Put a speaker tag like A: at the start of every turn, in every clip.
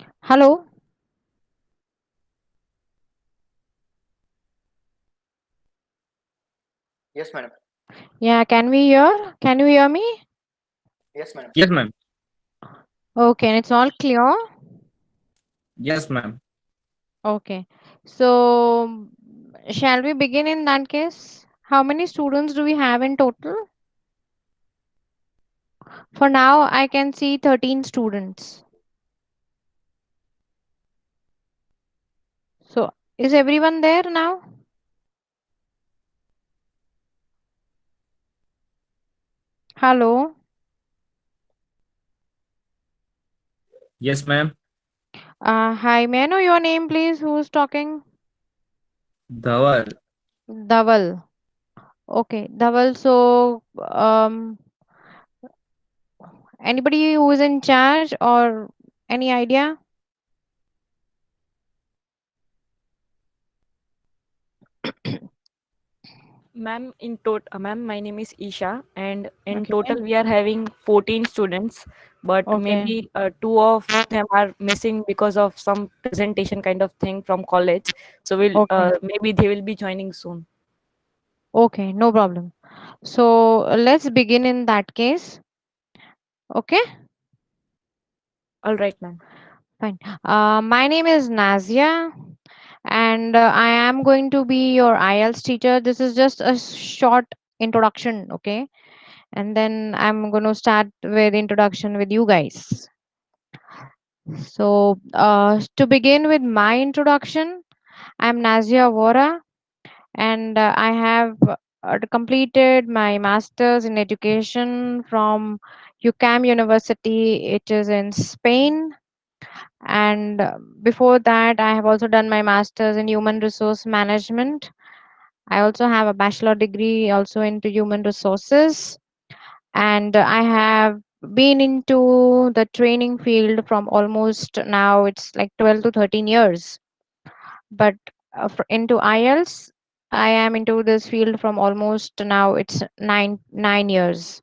A: Hello.
B: Yes, madam.
A: Yeah, can we hear? Can you hear me?
B: Yes, madam.
C: Yes, ma'am.
A: Okay, and it's all clear.
C: Yes, ma'am.
A: Okay. So, shall we begin in that case? How many students do we have in total? For now, I can see 13 students. So, is everyone there now? Hello.
C: Yes, ma'am.
A: Hi, may I know your name, please? Who's talking?
C: Dhawal.
A: Dhaval. Okay, Dhaval. So, anybody who is in charge or any idea?
D: Ma'am, my name is Isha, and in
A: Okay.
D: total we are having 14 students, but
A: Okay.
D: maybe two of them are missing because of some presentation kind of thing from college. So we'll
A: Okay.
D: maybe they will be joining soon.
A: Okay, no problem. So let's begin in that case. Okay,
D: All right, ma'am.
A: fine. My name is Nazia, and I am going to be your IELTS teacher. This is just a short introduction, okay? And then I'm going to start with introduction with you guys. So, to begin with my introduction, I'm Nazia Vora, and I have completed my master's in education from UCAM University. It is in Spain. And before that, I have also done my master's in human resource management. I also have a bachelor degree also into human resources. And I have been into the training field from almost now it's like 12 to 13 years. But into IELTS, I am into this field from almost now it's nine years.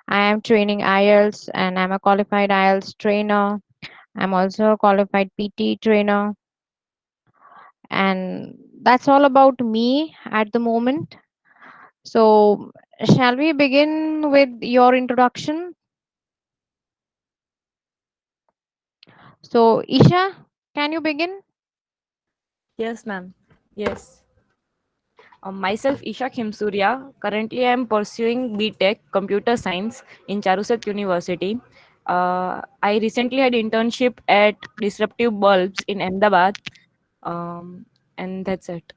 A: I am training IELTS and I'm a qualified IELTS trainer. I'm also a qualified PT trainer, and that's all about me at the moment. So, shall we begin with your introduction? So, Isha, can you begin?
D: Yes, ma'am. Yes. Myself, Isha Khimsurya. Currently, I am pursuing BTech Computer Science in Charusat University. I recently had internship at Disruptive Bulbs in Ahmedabad, and that's it.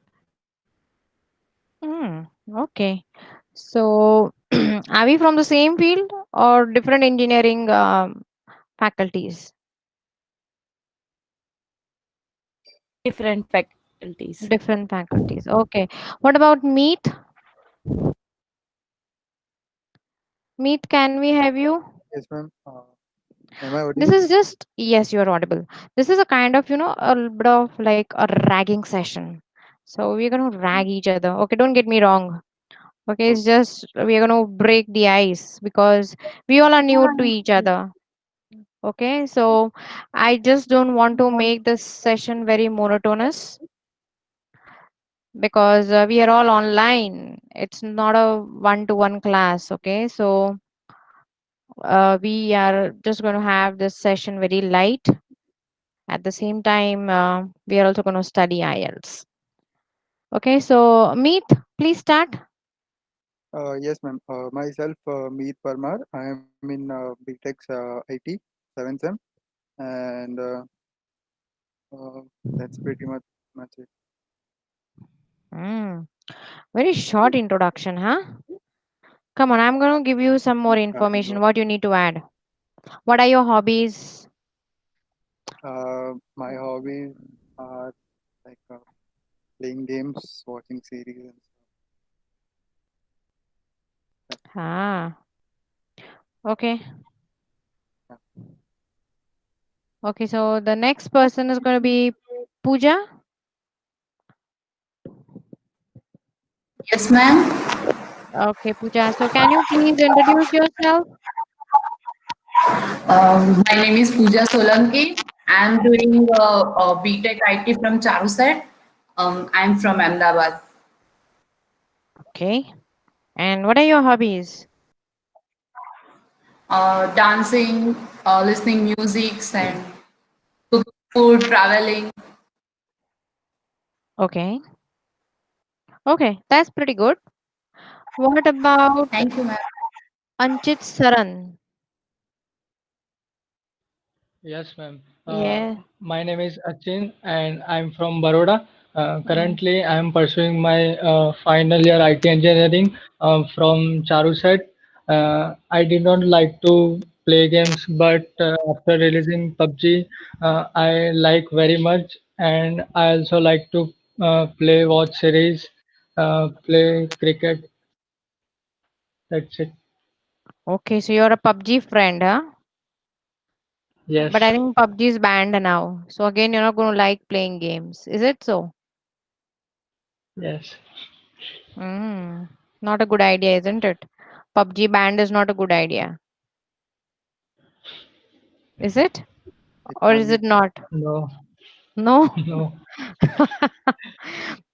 A: Hmm, okay. So, are we from the same field or different engineering faculties?
D: Different faculties.
A: Different faculties. Okay. What about Meet? Meet, can we have you?
B: Yes, ma'am. Am I
A: This
B: audible?
A: is just, yes, you are audible. This is a kind of, a little bit of like a ragging session. So we're going to rag each other. Okay, don't get me wrong. Okay, it's
B: Okay.
A: just we're going to break the ice because we all are new to each other. Okay, so I just don't want to make this session very monotonous because we are all online. It's not a one-to-one class. Okay, so we are just going to have this session very light. At the same time, we are also going to study IELTS. Okay, so Meet, please start.
B: Yes, ma'am. Myself, Meet Parmar. I am in BTech's IT 7th sem, and uh, that's pretty much it.
A: Mm, very short introduction, huh? Come on, I'm going to give you some more information.
B: No.
A: What you need to add? What are your hobbies?
B: My hobbies are like playing games, watching series, and
A: Ah, okay.
B: stuff.
A: Okay, so the next person is going to be Pooja.
E: Yes, ma'am.
A: Okay, Pooja. So can you please introduce yourself?
E: My name is Pooja Solanki. I'm doing BTech IT from Charuset. I'm from Ahmedabad.
A: Okay. And what are your hobbies?
E: Dancing, listening music, and cooking food, traveling.
A: Okay. Okay, that's pretty good. What about
E: Thank you, ma'am.
A: Anchit Saran?
F: Yes, ma'am.
A: Yeah.
F: My name is Achin and I'm from Baroda.
A: Mm.
F: Currently, I am pursuing my final year IT engineering from Charuset. I did not like to play games, but after releasing PUBG, I like very much, and I also like to play watch series, play cricket. That's it.
A: Okay, so you're a PUBG friend, huh?
F: Yes,
A: But I think PUBG is banned now. So again, you're not going to like playing games. Is it so?
F: yes.
A: Mm. Not a good idea, isn't it? PUBG banned is not a good idea. Is it?
B: It
A: Or
B: can
A: is
B: be
A: it not?
F: No,
A: No?
F: no.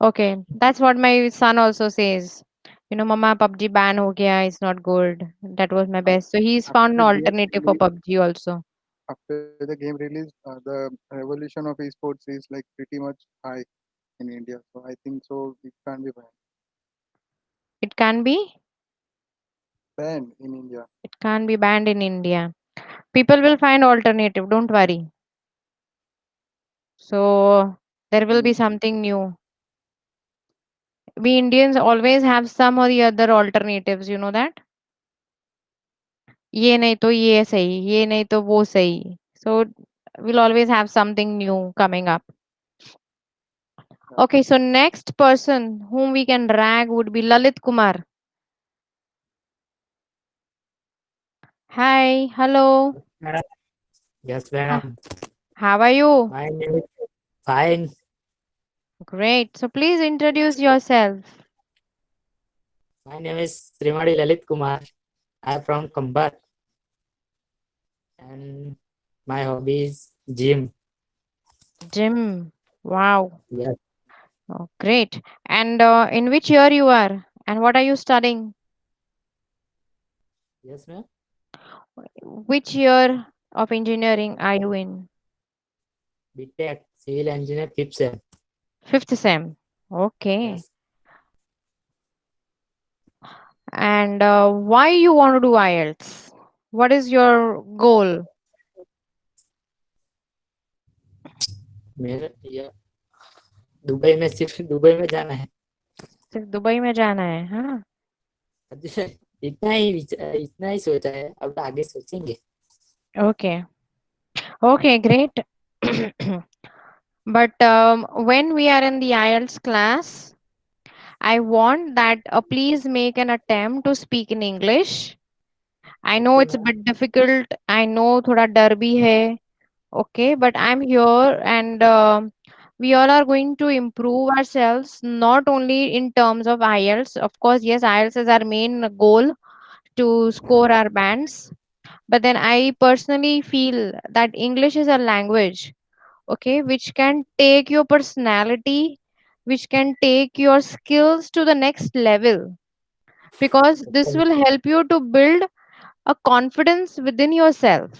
A: Okay, that's what my son also says. Mama, PUBG ban ho gaya, it's not good. That was my best. So he's found an
B: after game
A: alternative for
B: release.
A: PUBG also.
B: After the game release, the revolution of esports is like pretty much high in India. So I think so it can't be
A: It can be,
B: banned in India.
A: it can be banned in India. People will find alternative, don't worry. So there will be
B: Mm,
A: something new. We Indians always have some or the other alternatives, you know that? ये नहीं तो ये सही, ये नहीं तो वो सही. So we'll always have something new coming up.
B: yeah.
A: Okay, so next person whom we can rag would be Lalit Kumar. Hi, hello.
G: Madam. Yes,
A: Ha-
G: madam.
A: How are you?
G: My name is fine.
A: Great. So please introduce yourself.
G: My name is Srimadi Lalit Kumar. I am from Kambat and my hobby is gym.
A: Jim. Wow.
G: Yes,
A: Oh, great. And in which year you are? And what are you studying?
G: yes, ma'am.
A: Which year of engineering are you in?
G: BTech Civil Engineer fifth sem.
A: Fifth sem. Okay.
G: Yes,
A: And why you want to do IELTS? What is your goal?
G: मेरे ये Dubai में सिर्फ Dubai में जाना है.
A: सिर्फ Dubai में जाना है, हाँ?
G: इतना ही सोचा है. अब आगे सोचेंगे.
A: Okay. Okay, great. But when we are in the IELTS class, I want that please make an attempt to speak in English. I know
G: Okay,
A: it's a
G: ma'am.
A: bit difficult. I know thoda dar bhi hai. Okay, but I'm here and we all are going to improve ourselves not only in terms of IELTS. Of course, yes, IELTS is our main goal to score our bands. But then I personally feel that English is a language, okay, which can take your personality, which can take your skills to the next level, because this
G: Okay,
A: will help you to build a confidence within yourself.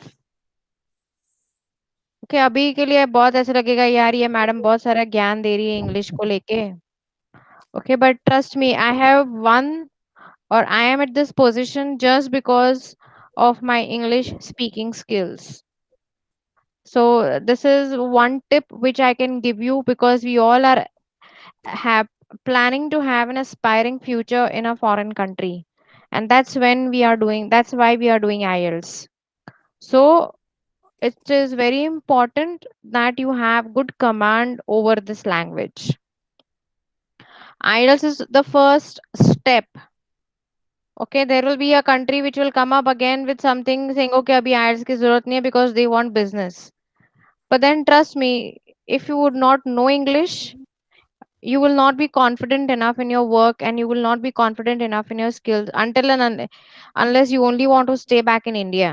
A: Okay, अभी के लिए बहुत ऐसा लगेगा यार ये madam बहुत सारा ज्ञान दे रही है इंग्लिश को लेके. Okay, but trust me, I have one और I am at this position just because of my English speaking skills. So this is one tip which I can give you, because we all are have planning to have an aspiring future in a foreign country, and that's why we are doing IELTS. So it is very important that you have good command over this language. IELTS is the first step. Okay, there will be a country which will come up again with something saying, okay, abhi IELTS ki zarurat nahi hai because they want business. But then trust me, if you would not know English, you will not be confident enough in your work, and you will not be confident enough in your skills until and unless you only want to stay back in India.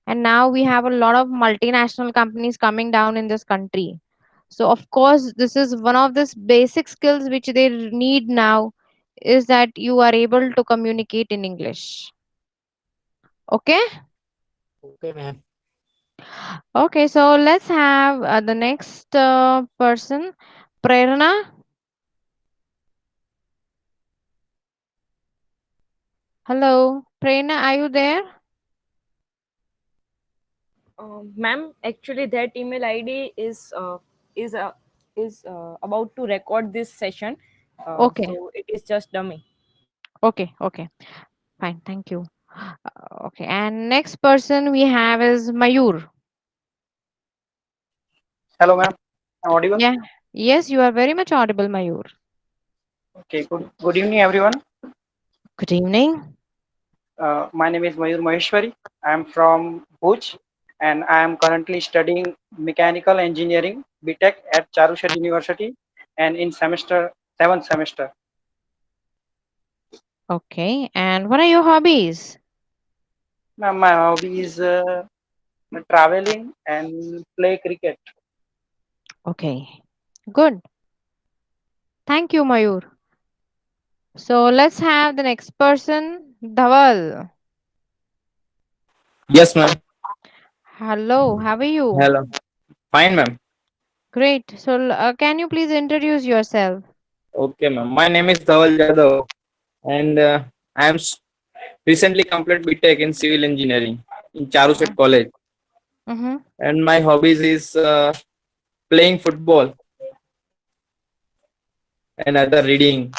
A: and now we have a lot of multinational companies coming down in this country. So of course this is one of the basic skills which they need now, is that you are able to communicate in English. Okay.
G: Okay, ma'am.
A: Okay, so let's have the next person, Prerna. Hello, Prerna, are you there?
D: Ma'am, actually, that email ID is uh, is about to record this session,
A: Okay,
D: so it is just dummy.
A: okay, fine, thank you. Okay, and next person we have is Mayur.
H: Hello, ma'am. I'm audible.
A: Yeah, yes, you are very much audible, Mayur.
H: Okay, good evening, everyone.
A: Good evening.
H: My name is Mayur Maheshwari. I'm from Bhuj, and I am currently studying mechanical engineering BTech at Charushat University, and in semester seventh semester.
A: Okay, and what are your hobbies?
H: Ma'am, my hobby is traveling and play cricket.
A: Okay, good. Thank you, Mayur. So let's have the next person, Dhawal.
C: Yes, ma'am.
A: Hello, how are you?
C: Hello. Fine, ma'am.
A: Great. So can you please introduce yourself?
C: Okay, ma'am. My name is Dhaval Jadhav, and I am recently completed BTech in civil engineering in Charuset College.
A: Mm-hmm.
C: And my hobbies is playing football and other reading,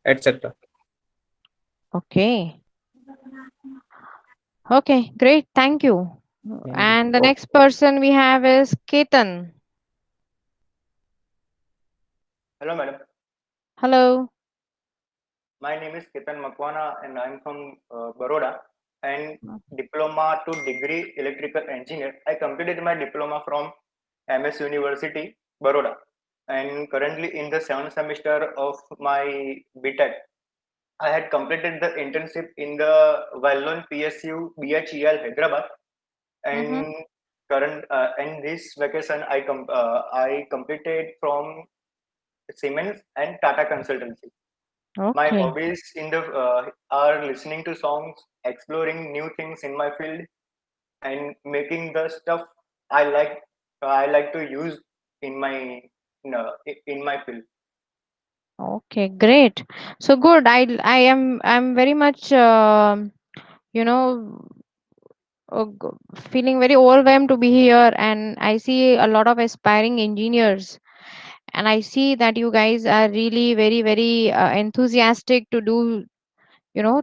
C: etc.
A: Okay. Okay, great. Thank you.
C: Thank you.
A: And the
C: Okay.
A: next person we have is Ketan.
I: Hello, madam.
A: Hello.
I: My name is Ketan Makwana and I'm from Baroda and diploma to degree electrical engineer. I completed my diploma from MS University, Baroda, and currently in the seventh semester of my BTech. I had completed the internship in the well-known PSU BHEL Hyderabad,
A: Mm-hmm.
I: and current and this vacation I completed from Siemens and Tata Consultancy. My
A: Okay.
I: hobbies in the are listening to songs, exploring new things in my field, and making the stuff I like. I like to use in my in my field.
A: Okay, great. So good. I'm very much you know feeling very overwhelmed to be here, and I see a lot of aspiring engineers, and I see that you guys are really very enthusiastic to you know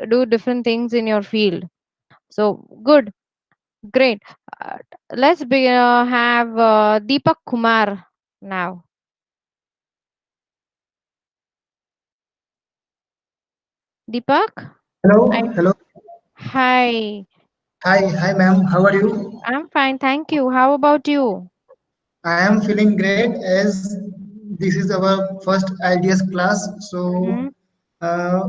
A: do different things in your field. So good, great. uh, have Deepak Kumar now. Deepak,
J: Hello,
A: I,
J: hello.
A: hi.
J: Hi, ma'am. How are you?
A: I'm fine, thank you. How about you?
J: I am feeling great as this is our first IDS class. So,
A: Mm-hmm.
J: uh,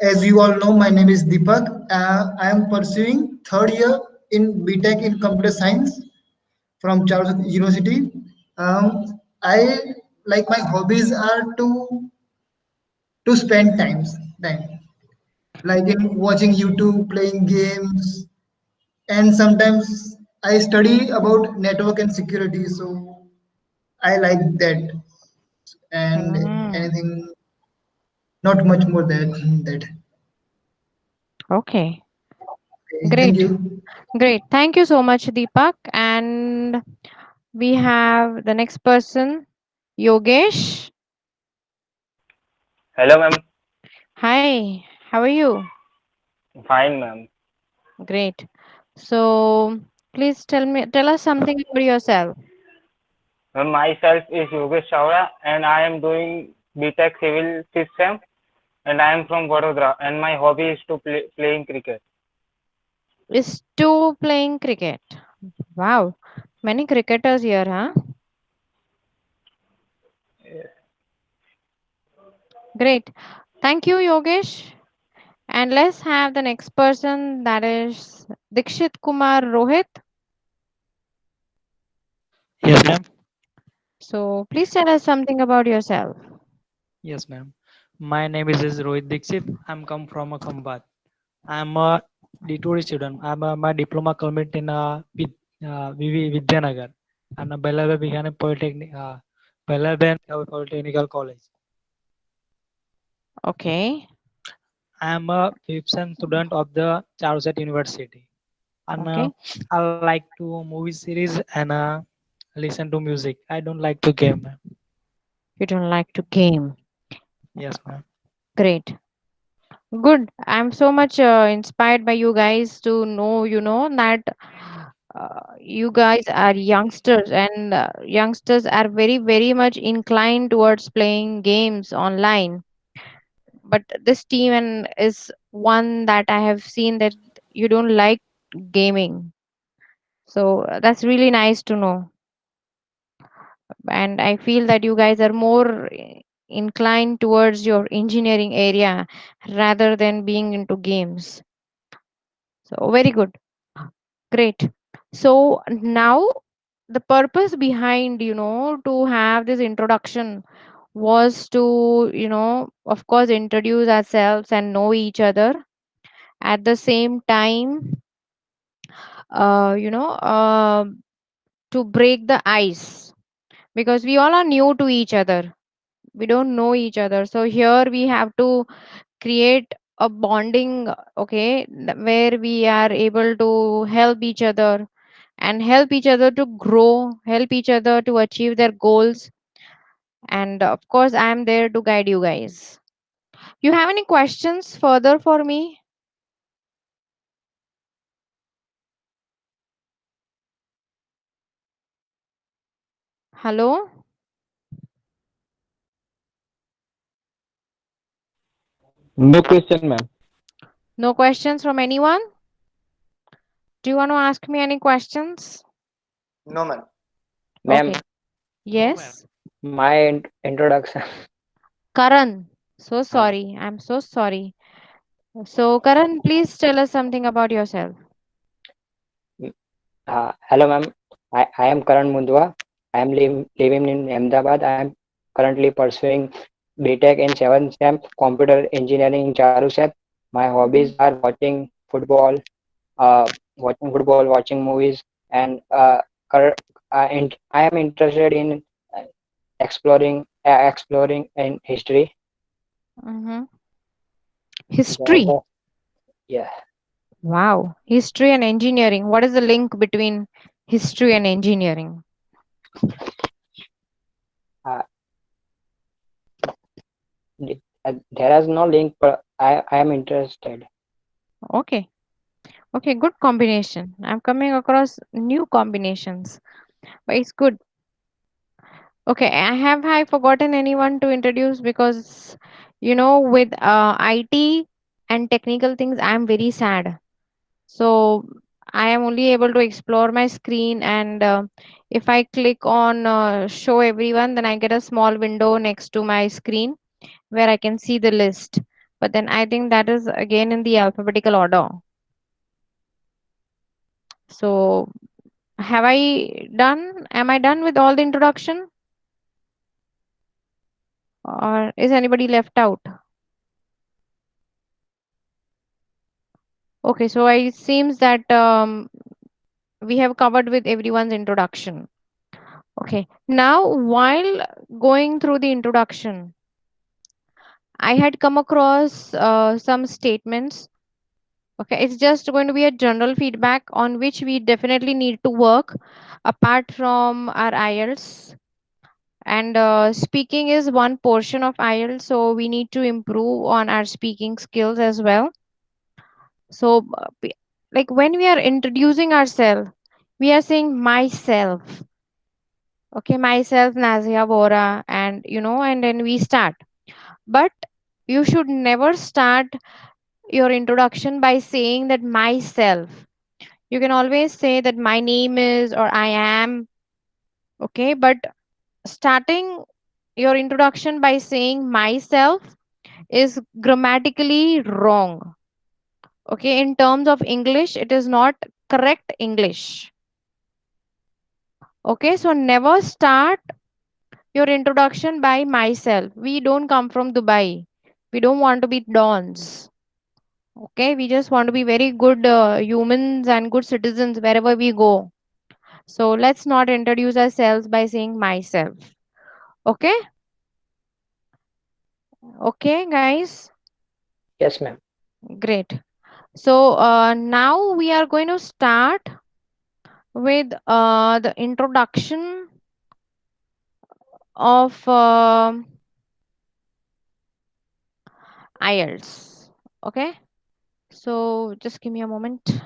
J: as you all know, my name is Deepak. I am pursuing third year in BTech in Computer Science from Charles University. I like my hobbies are to spend time like in watching YouTube, playing games, and sometimes I study about network and security, so I like that. And
A: Mm-hmm.
J: anything, not much more than that.
A: Okay,
J: Okay, thank
A: great.
J: you.
A: Great. Thank you so much, Deepak. And we have the next person, Yogesh.
K: Hello, ma'am.
A: Hi, how are you?
K: Fine, ma'am.
A: Great. So, please tell us something about yourself.
K: Ma'am, myself is Yogesh Chawla, and I am doing BTech Civil System, and I am from Vadodara, and my hobby is to playing cricket.
A: Is to playing cricket. Wow, many cricketers here, huh? Great. Thank you, Yogesh. And let's have the next person, that is Dikshit Kumar Rohit.
L: Yes, ma'am.
A: So please tell us something about yourself.
L: Yes, ma'am. My name is Rohit Dixit. I'm come from a Khambat. I'm a D2 student. My diploma complete in Vidyanagar and Bellabia began a polytechnic. Bellabia Polytechnical College.
A: Okay.
L: I'm a fifth sem student of the Charuset University. And
A: Okay.
L: I like to movie series and listen to music. I don't like to game, ma'am.
A: You don't like to game.
L: Yes, ma'am.
A: Great. Good. I'm so much inspired by you guys to know, that you guys are youngsters, and youngsters are very, very much inclined towards playing games online. But this team and is one that I have seen that you don't like gaming. So that's really nice to know. And I feel that you guys are more inclined towards your engineering area rather than being into games. So very good. Great. So now the purpose behind, to have this introduction was to, of course, introduce ourselves and know each other. At the same time, uh, you know, uh, to break the ice, because we all are new to each other. We don't know each other. So here we have to create a bonding, okay, where we are able to help each other and help each other to grow, help each other to achieve their goals. And of course, I am there to guide you guys. You have any questions further for me? Hello?
C: No question, ma'am.
A: No questions from anyone? Do you want to ask me any questions?
I: No, ma'am.
C: Ma'am,
A: Okay. Yes.
C: my introduction.
A: Karan. So
C: Uh,
A: sorry. I'm so sorry. So, Karan, please tell us something about yourself.
M: Hello, ma'am. I am Karan Mundwa. I am living in Ahmedabad. I am currently pursuing BTech in 7th SEM Computer Engineering in Charusat. My hobbies are uh, watching football, watching movies, and I am interested in uh, exploring in history.
A: Mm-hmm.
M: That's
A: History.
M: yeah.
A: Wow. History and engineering. What is the link between history and engineering?
M: Uh, there is no link, but I am interested.
A: Okay. Okay, good combination. I'm coming across new combinations, but it's good. Okay, I forgotten anyone to introduce? Because with IT and technical things, I'm very sad. So I am only able to explore my screen, and if I click on show everyone, then I get a small window next to my screen where I can see the list. But then I think that is again in the alphabetical order. So have I done? Am I done with all the introduction, or is anybody left out? Okay, so it seems that we have covered with everyone's introduction. Okay, now while going through the introduction, I had come across some statements. Okay, it's just going to be a general feedback on which we definitely need to work apart from our IELTS. And speaking is one portion of IELTS, so we need to improve on our speaking skills as well. So, like when we are introducing ourselves, we are saying myself. Okay, myself, Nazia Bora, and then we start. But you should never start your introduction by saying that myself. You can always say that my name is or I am. Okay, but starting your introduction by saying myself is grammatically wrong. Okay, in terms of English, it is not correct English. Okay, so never start your introduction by myself. We don't come from Dubai. We don't want to be dons. Okay, we just want to be very good humans and good citizens wherever we go. So let's not introduce ourselves by saying myself. Okay, okay, guys.
M: Yes, ma'am.
A: Great. So now we are going to start with the introduction of IELTS. Okay, so just give me a moment.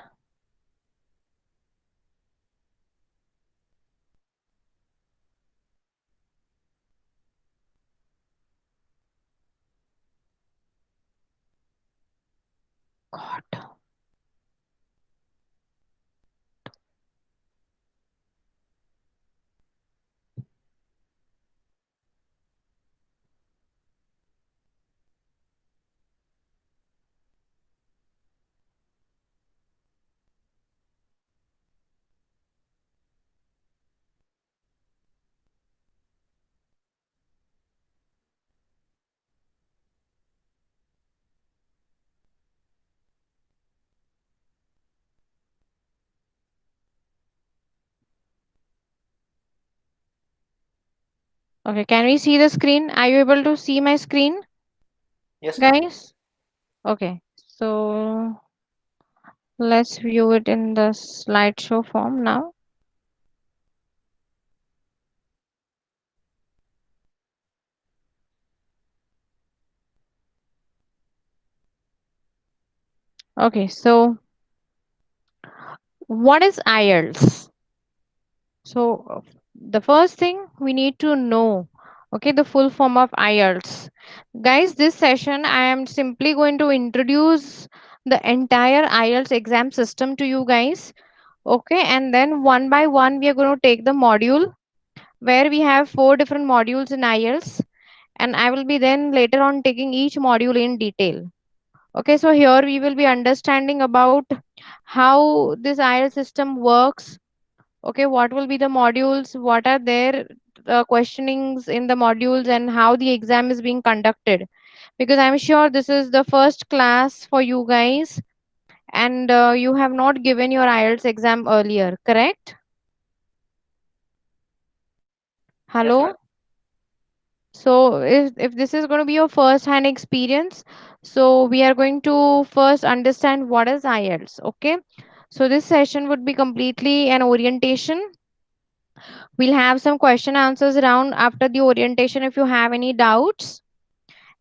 A: God. Okay, can we see the screen? Are you able to see my screen,
I: Yes, ma'am.
A: guys? Okay, so let's view it in the slideshow form now. Okay, so what is IELTS? So the first thing we need to know, okay, the full form of IELTS. Guys, this session I am simply going to introduce the entire IELTS exam system to you guys. Okay, and then one by one we are going to take the module where we have 4 different modules in IELTS, and I will be then later on taking each module in detail. Okay, so here we will be understanding about how this IELTS system works. Okay, what will be the modules, what are their questionings in the modules, and how the exam is being conducted, because I'm sure this is the first class for you guys, and you have not given your IELTS exam earlier, correct?
I: Yes, ma'am.
A: Hello. So if this is going to be your first hand experience, so we are going to first understand what is IELTS. Okay, so this session would be completely an orientation. We'll have some question answers round after the orientation if you have any doubts,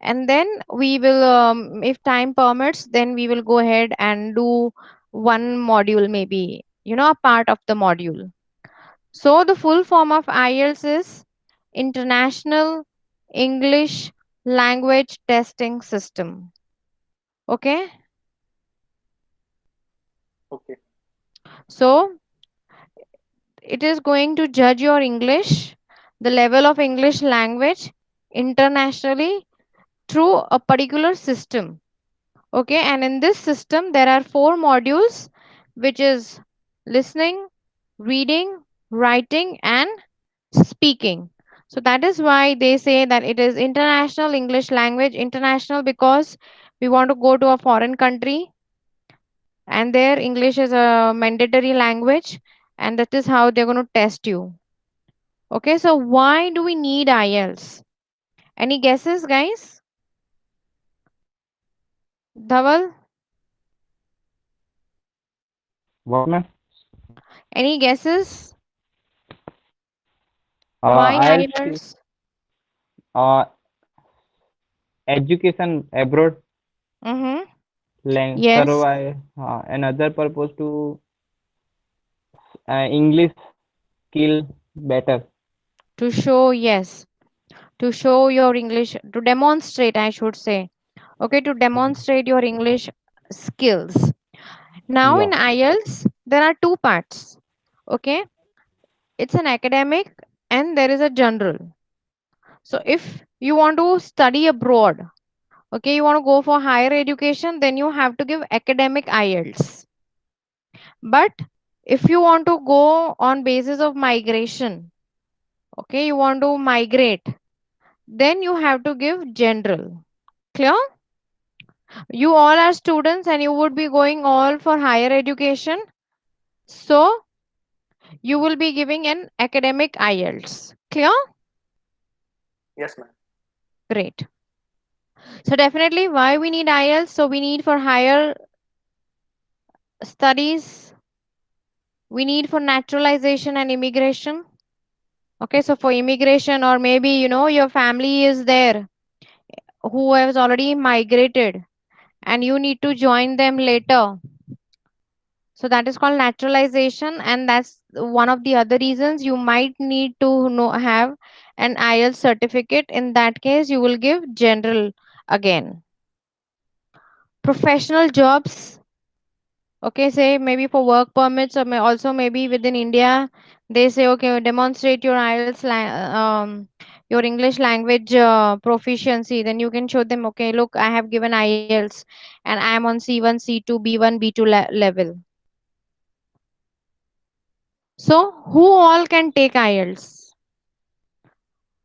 A: and then we will if time permits, then we will go ahead and do one module, maybe, a part of the module. So the full form of IELTS is International English Language Testing System. Okay,
I: Okay.
A: so it is going to judge your English, the level of English language internationally through a particular system. Okay, and in this system there are 4 modules, which is listening, reading, writing, and speaking. So that is why they say that it is International English Language. International because we want to go to a foreign country and their English is a mandatory language, and that is how they're going to test you. Okay, so why do we need IELTS? Any guesses, guys? Dhaval,
K: What, ma'am?
A: any guesses? Why
K: IELTS,
A: IELTS?
K: uh, education abroad,
A: Mm-hmm. Yes,
K: survive, another purpose to English skill better.
A: to show, yes, to show your English, to demonstrate, I should say. Okay, to
K: Okay.
A: demonstrate your English skills. Now in
K: Yeah.
A: IELTS, there are 2 parts. Okay, it's an academic and there is a general. So if you want to study abroad, Okay, you want to go for higher education, then you have to give academic IELTS. But if you want to go on basis of migration, okay, you want to migrate, then you have to give general. Clear? You all are students and you would be going all for higher education. So you will be giving an academic IELTS. Clear?
I: Yes, ma'am.
A: Great. So definitely why we need IELTS? So we need for higher studies, we need for naturalization and immigration. Okay, so for immigration, or maybe your family is there who has already migrated and you need to join them later. So that is called naturalization, and that's one of the other reasons you might need to have an IELTS certificate. In that case, you will give general again. Professional jobs, okay, say maybe for work permits, or also maybe within India, they say, okay, demonstrate your IELTS, your English language proficiency. Then you can show them, okay, look, I have given IELTS and I am on C1, C2, B1, B2 level. So who all can take IELTS?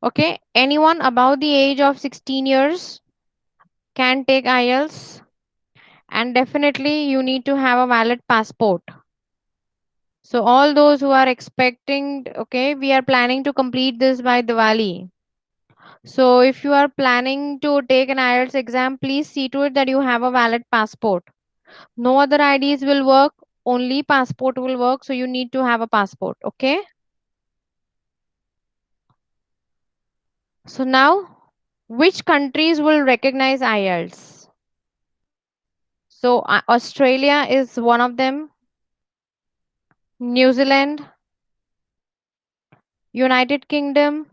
A: Okay, anyone above the age of 16 years can take IELTS, and definitely you need to have a valid passport. So all those who are expecting, okay, we are planning to complete this by Diwali. So if you are planning to take an IELTS exam, please see to it that you have a valid passport. No other IDs will work, only passport will work. So you need to have a passport, okay? So now, which countries will recognize IELTS? So Australia is one of them, New Zealand, United Kingdom,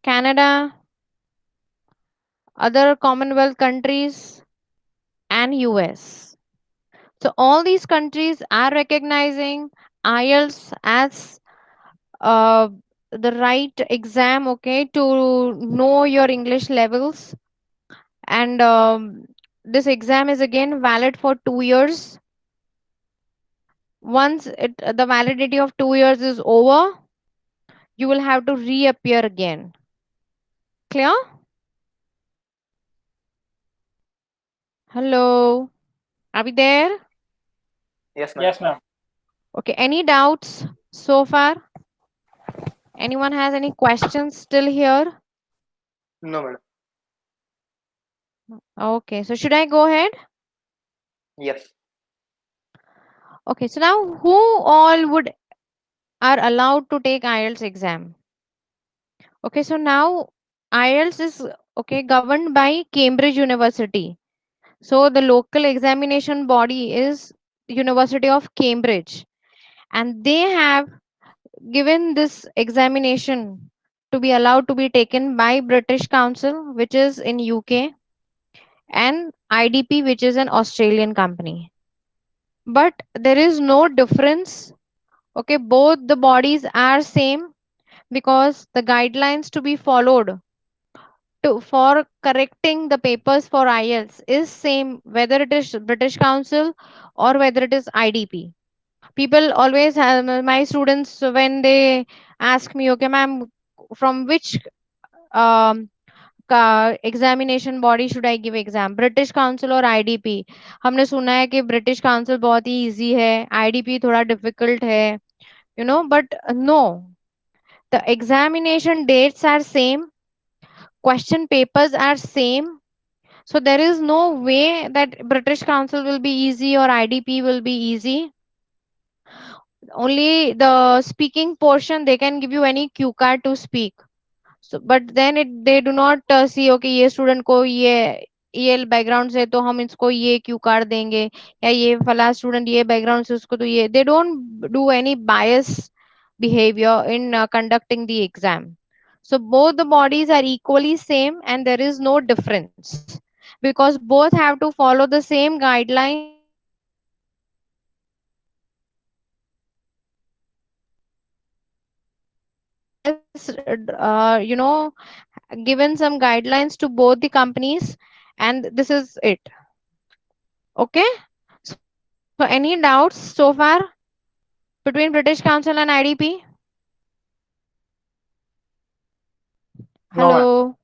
A: Canada, other Commonwealth countries, and US. So all these countries are recognizing IELTS as uh, the right exam, okay, to know your English levels. And this exam is again valid for 2 years. Once the validity of 2 years is over, you will have to reappear again. Clear? Hello, are we there?
I: Yes, ma'am.
H: Yes, ma'am.
A: Okay, any doubts so far? Anyone has any questions still here?
I: No, madam.
A: Okay, so should I go ahead?
I: Yes.
A: Okay, so now who all would are allowed to take IELTS exam? Okay, so now IELTS is okay governed by Cambridge University. So the local examination body is University of Cambridge, and they have given this examination to be allowed to be taken by British Council, which is in UK, and IDP, which is an Australian company. But there is no difference. Okay, both the bodies are same, because the guidelines to be followed for correcting the papers for IELTS is same, whether it is British Council or whether it is IDP. People always have, my students, when they ask me, okay, ma'am, from which um, examination body should I give exam, British Council और IDP? हमने सुना है कि British Council बहुत ही easy है, IDP थोड़ा difficult है, but no, the examination dates are same, question papers are same. So there is no way that British Council will be easy or IDP will be easy. Only the speaking portion, they can give you any cue card to speak. So but then they do not see, okay, ये student को ये background से तो हम इसको ये Q card देंगे, या ये फला स्टूडेंट ये बैकग्राउंड से उसको तो ये, they don't do any bias behavior in conducting the exam. So both the bodies are equally same and there is no difference, because both have to follow the same guidelines to be allowed to take the exam. So as given some guidelines to both the companies, and this is it. Okay. So any doubts so far between British Council and IDP?
C: No, ma'am.
A: Hello.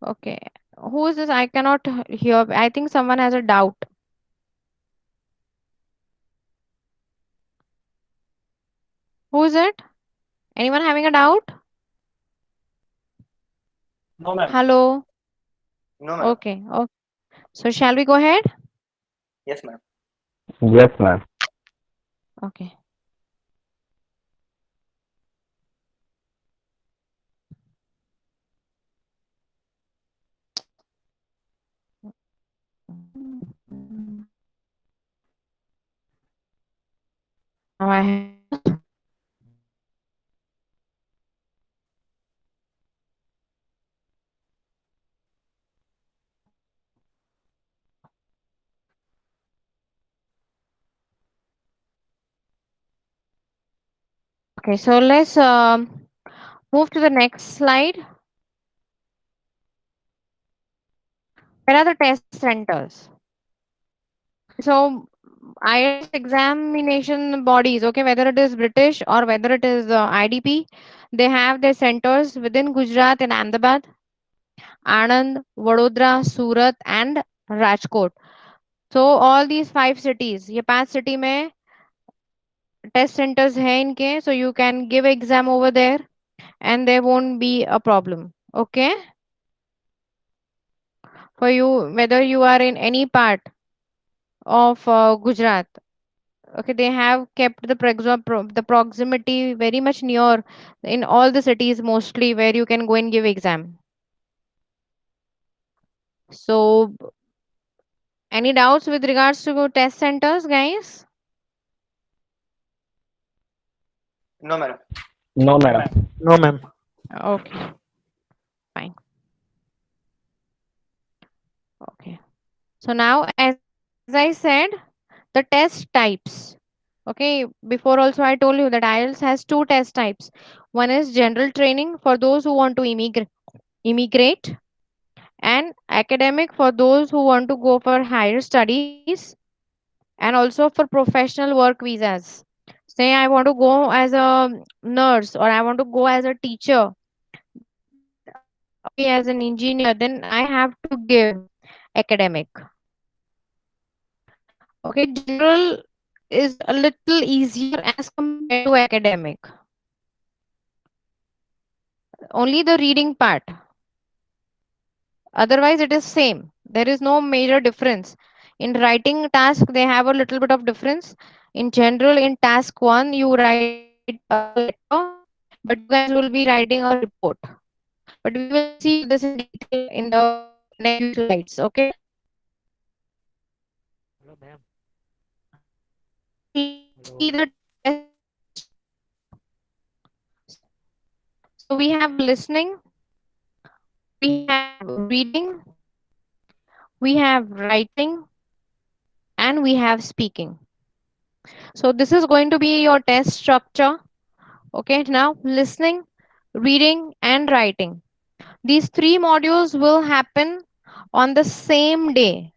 A: Okay. Who is this? I cannot hear. I think someone has a doubt. Who is it? Anyone having a doubt?
C: No, ma'am.
A: Hello.
I: No, ma'am.
A: Okay. Okay. So shall we go ahead?
I: Yes, ma'am.
K: Yes, ma'am.
A: Okay. Now I have. Okay. So let's move to the next slide. Where are the test centers? So IELTS examination bodies, okay, whether it is British or whether it is IDP, they have their centers within Gujarat and Ahmedabad, Anand, Vadodara, Surat, and Rajkot. So all these 5 cities, ये 5 city में test centers हैं इनके, so you can give exam over there and there won't be a problem. Okay, for you whether you are in any part of Gujarat. Okay, they have kept the proximity very much near in all the cities mostly where you can go and give exam. So any doubts with regards to test centers, guys?
I: No, madam.
K: No,
C: No,
K: madam.
C: ma'am.
L: No, ma'am.
A: Okay, fine. Okay. So now, as I said, the test types. Okay, before also I told you that IELTS has 2 test types. One is general training for those who want to immigrate, and academic for those who want to go for higher studies, and also for professional work visas. Say I want to go as a nurse or I want to go as a teacher, okay, as an engineer, then I have to give academic. Okay, general is a little easier as compared to academic. Only the reading part. Otherwise, it is same. There is no major difference. In writing task, they have a little bit of difference. In general, in task 1, you write a letter, but you guys will be writing a report. But we will see all this in detail in the next few slides. Okay.
G: Hello, ma'am.
A: So let's see
G: Hello.
A: the test. So we have listening, we have reading, we have writing, and we have speaking. So this is going to be your test structure. Okay, now listening, reading, and writing. These 3 modules will happen on the same day.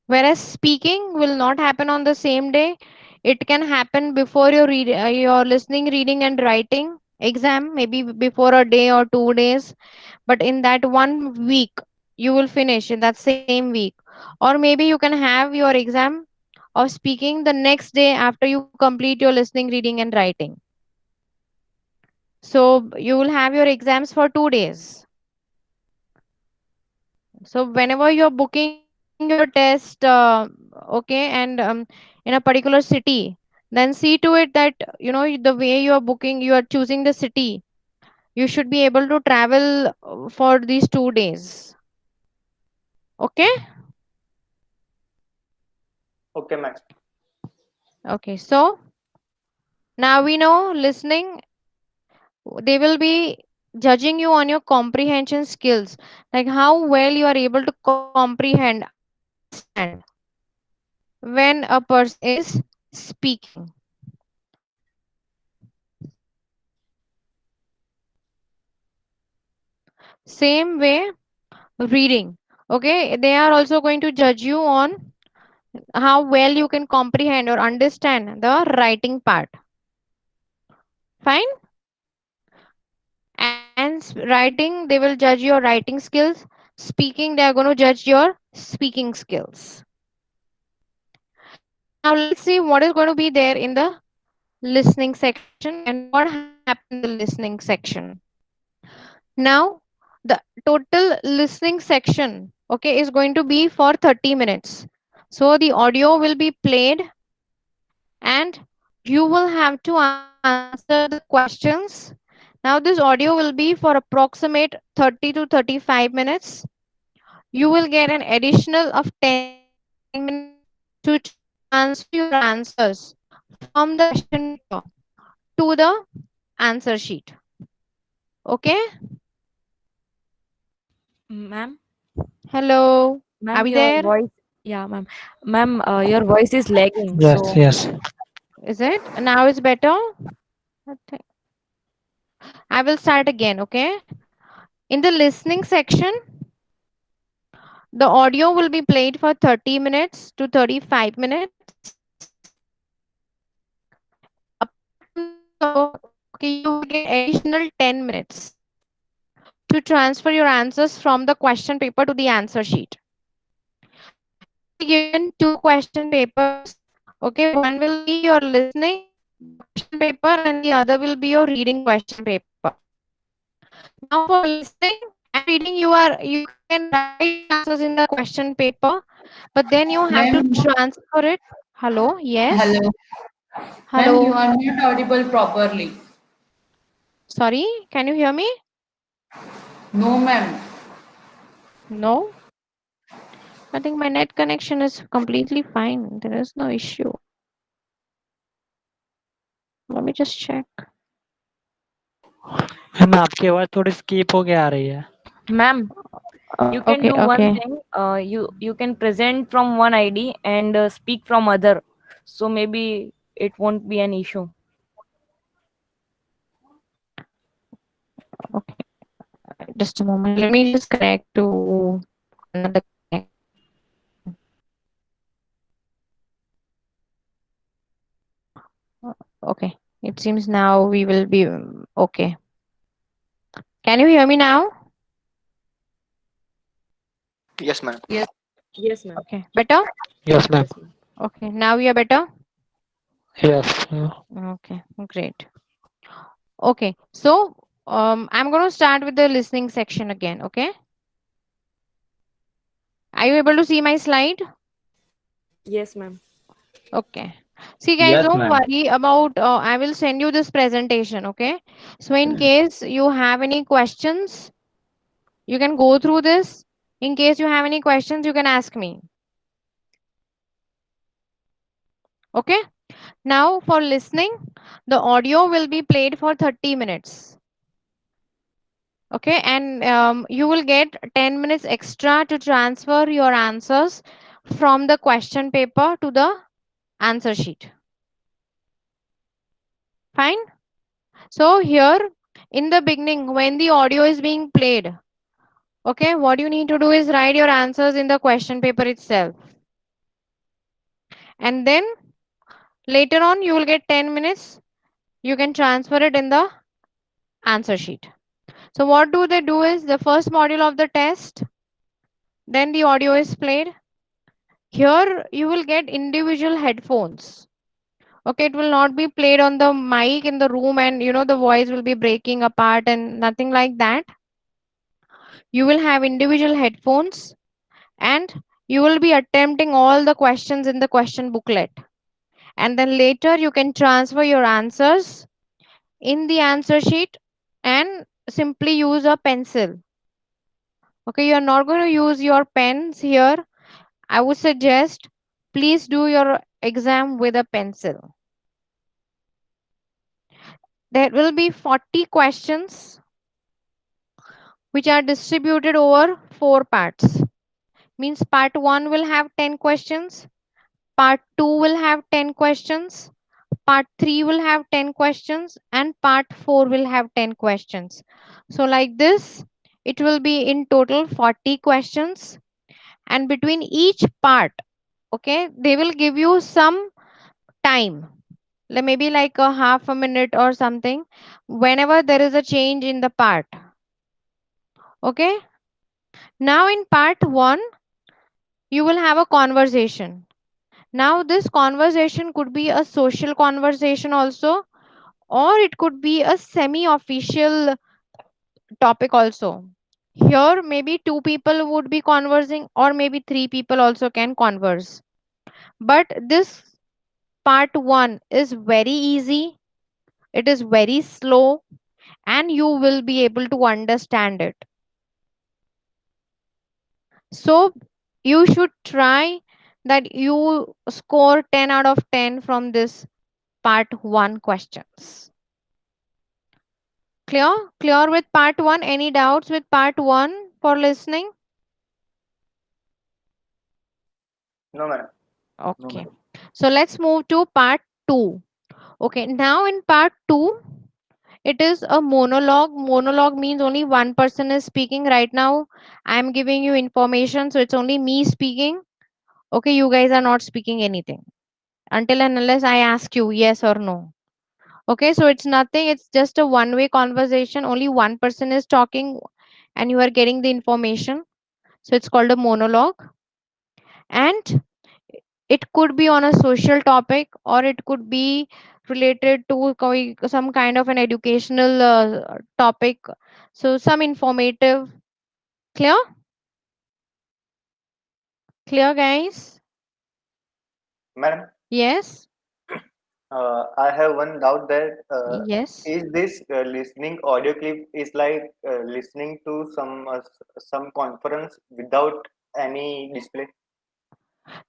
A: Whereas speaking will not happen on the same day. It can happen before your listening, reading, and writing exam, maybe before a day or 2 days. But in that 1 week, you will finish in that same week. Or maybe you can have your exam of speaking the next day after you complete your listening, reading, and writing. So you will have your exams for 2 days. So whenever you're booking your test, okay, and in a particular city, then see to it that the way you are booking, you are choosing the city. You should be able to travel for these 2 days. Okay.
I: Okay, ma'am.
A: Okay. So now we know listening. They will be judging you on your comprehension skills, like how well you are able to comprehend, understand when a person is speaking. Same way, reading. Okay, they are also going to judge you on how well you can comprehend or understand the writing part. Fine. And writing, they will judge your writing skills. Speaking, they are going to judge your speaking skills. Now let's see what is going to be there in the listening section and what happens in the listening section. Now the total listening section, okay, is going to be for 30 minutes. So the audio will be played and you will have to answer the questions. Now this audio will be for approximate 30 to 35 minutes. You will get an additional of 10 minutes to transfer your answers from the question paper to the answer sheet. Okay?
D: Ma'am,
A: Hello. Are
D: ma'am,
A: we
D: your
A: there?
D: voice, yeah, ma'am, ma'am, your voice is lagging.
L: Yes,
D: So,
L: yes.
A: Is it? Now it's better? I think- I will start again, okay? In the listening section, the audio will be played for 30 minutes to 35 minutes. Apart from the audio, okay, you will get additional 10 minutes to transfer your answers from the question paper to the answer sheet. You will be given two question papers. Okay, one will be your listening question paper and the other will be your reading question paper. Now for listening and reading, you can write your answers in the question paper, but then you have to
E: Ma'am,
A: transfer it. Hello, yes.
E: hello. Ma'am, you
A: Hello.
E: are not audible properly.
A: Sorry, can you hear me?
E: No, ma'am.
A: No. I think my net connection is completely fine. There is no issue. Let me just check.
L: Ma'am आपकी आवाज थोड़ी skip होके आ रही है.
D: ma'am, you can
A: Okay,
D: do one
A: okay.
D: thing. You can present from one ID and speak from other. So maybe it won't be an issue.
A: Okay. Just a moment. Let me just connect to another connection. Okay. It seems now we will be okay. Can you hear me now?
I: Yes, ma'am.
D: Yes. Yes, ma'am.
A: Okay. Better?
L: Yes, ma'am.
D: Yes, ma'am.
A: Okay. Now you are better?
L: Yes.
A: Okay. Great. Okay. So I'm going to start with the listening section again. Okay. Are you able to see my slide?
D: Yes, ma'am.
A: Okay. See guys,
C: Yes,
A: don't
C: ma'am.
A: worry about, I will send you this presentation. Okay. So in case you have any questions, you can go through this. In case you have any questions, you can ask me. Okay. Now for listening, the audio will be played for 30 minutes. Okay. And you will get 10 minutes extra to transfer your answers from the question paper to the answer sheet. Fine. So here in the beginning, when the audio is being played, okay, what you need to do is write your answers in the question paper itself. And then later on, you will get 10 minutes. You can transfer it in the answer sheet. So what do they do is the first module of the test, then the audio is played. Here you will get individual headphones. Okay, it will not be played on the mic in the room and the voice will be breaking apart and nothing like that. You will have individual headphones and you will be attempting all the questions in the question booklet. And then later you can transfer your answers in the answer sheet and simply use a pencil. Okay, you are not going to use your pens here. I would suggest please do your exam with a pencil. There will be 40 questions which are distributed over 4 parts. Means part 1 will have 10 questions, part 2 will have 10 questions, part 3 will have 10 questions, and part 4 will have 10 questions. So like this, It will be in total 40 questions, and between each part, okay, they will give you some time, like maybe like a half a minute or something, whenever there is a change in the part. Okay, now in part 1 you will have a conversation. Now this conversation could be a social conversation also, or it could be a semi official topic also. Here maybe two people would be conversing, or maybe three people also can converse. But this part 1 is very easy, it is very slow, and you will be able to understand it. So you should try that you score 10 out of 10 from this part 1 questions. Clear with part 1? Any doubts with part 1 for listening?
I: No, madam.
A: Okay. So let's move to part 2. Okay, now in part 2, it is a monologue. Monologue means only one person is speaking. Right now, I am giving you information, so it's only me speaking. Okay, you guys are not speaking anything until and unless I ask you yes or no. Okay, so it's nothing, it's just a one-way conversation. Only one person is talking and you are getting the information. So it's called a monologue. And it could be on a social topic, or it could be related to some kind of an educational topic. So some informative. Clear? Clear, guys?
I: Madam,
A: Yes?
I: I have one doubt that
A: Yes.
I: is this listening audio clip is like listening to some conference without any display?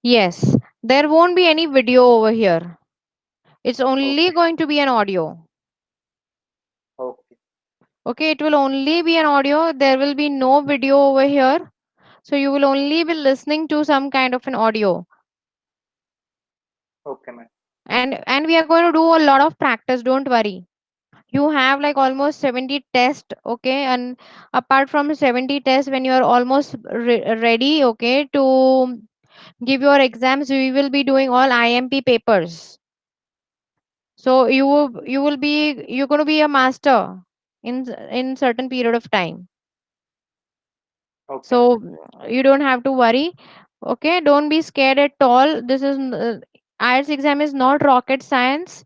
A: Yes. There won't be any video over here. It's only going to be an audio.
I: Okay.
A: Okay, it will only be an audio. There will be no video over here. So you will only be listening to some kind of an audio.
I: Okay, ma'am.
A: And we are going to do a lot of practice. Don't worry. You have like almost 70 tests. Okay, and apart from 70 tests, when you are almost ready, okay, to give your exams, we will be doing all IMP papers. So you're going to be a master in certain period of time.
I: Okay.
A: So you don't have to worry. Okay, don't be scared at all. This is IELTS exam is not rocket science.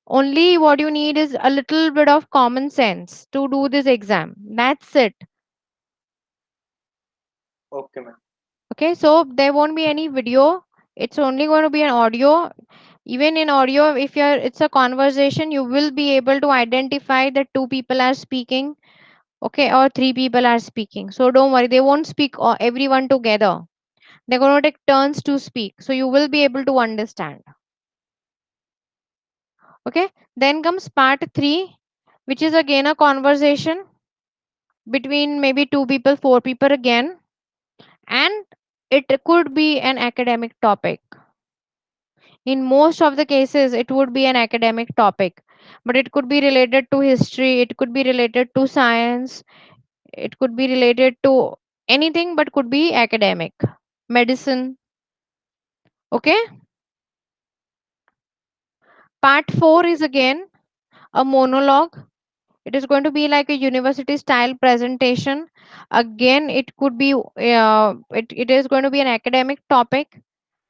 A: Only what you need is a little bit of common sense to do this exam. That's it.
I: Okay, ma'am.
A: Okay, so there won't be any video. It's only going to be an audio. Even in audio, if you're it's a conversation, you will be able to identify that two people are speaking, okay, or three people are speaking. So don't worry, they won't speak everyone together. They're going to take turns to speak. So you will be able to understand. Okay, then comes part 3, which is again a conversation between maybe two people, four people again, and it could be an academic topic. In most of the cases, it would be an academic topic, but it could be related to history, it could be related to science, it could be related to anything, but could be academic, medicine. Okay, part 4 is again a monologue. It is going to be like a university style presentation. Again, it could be it is going to be an academic topic,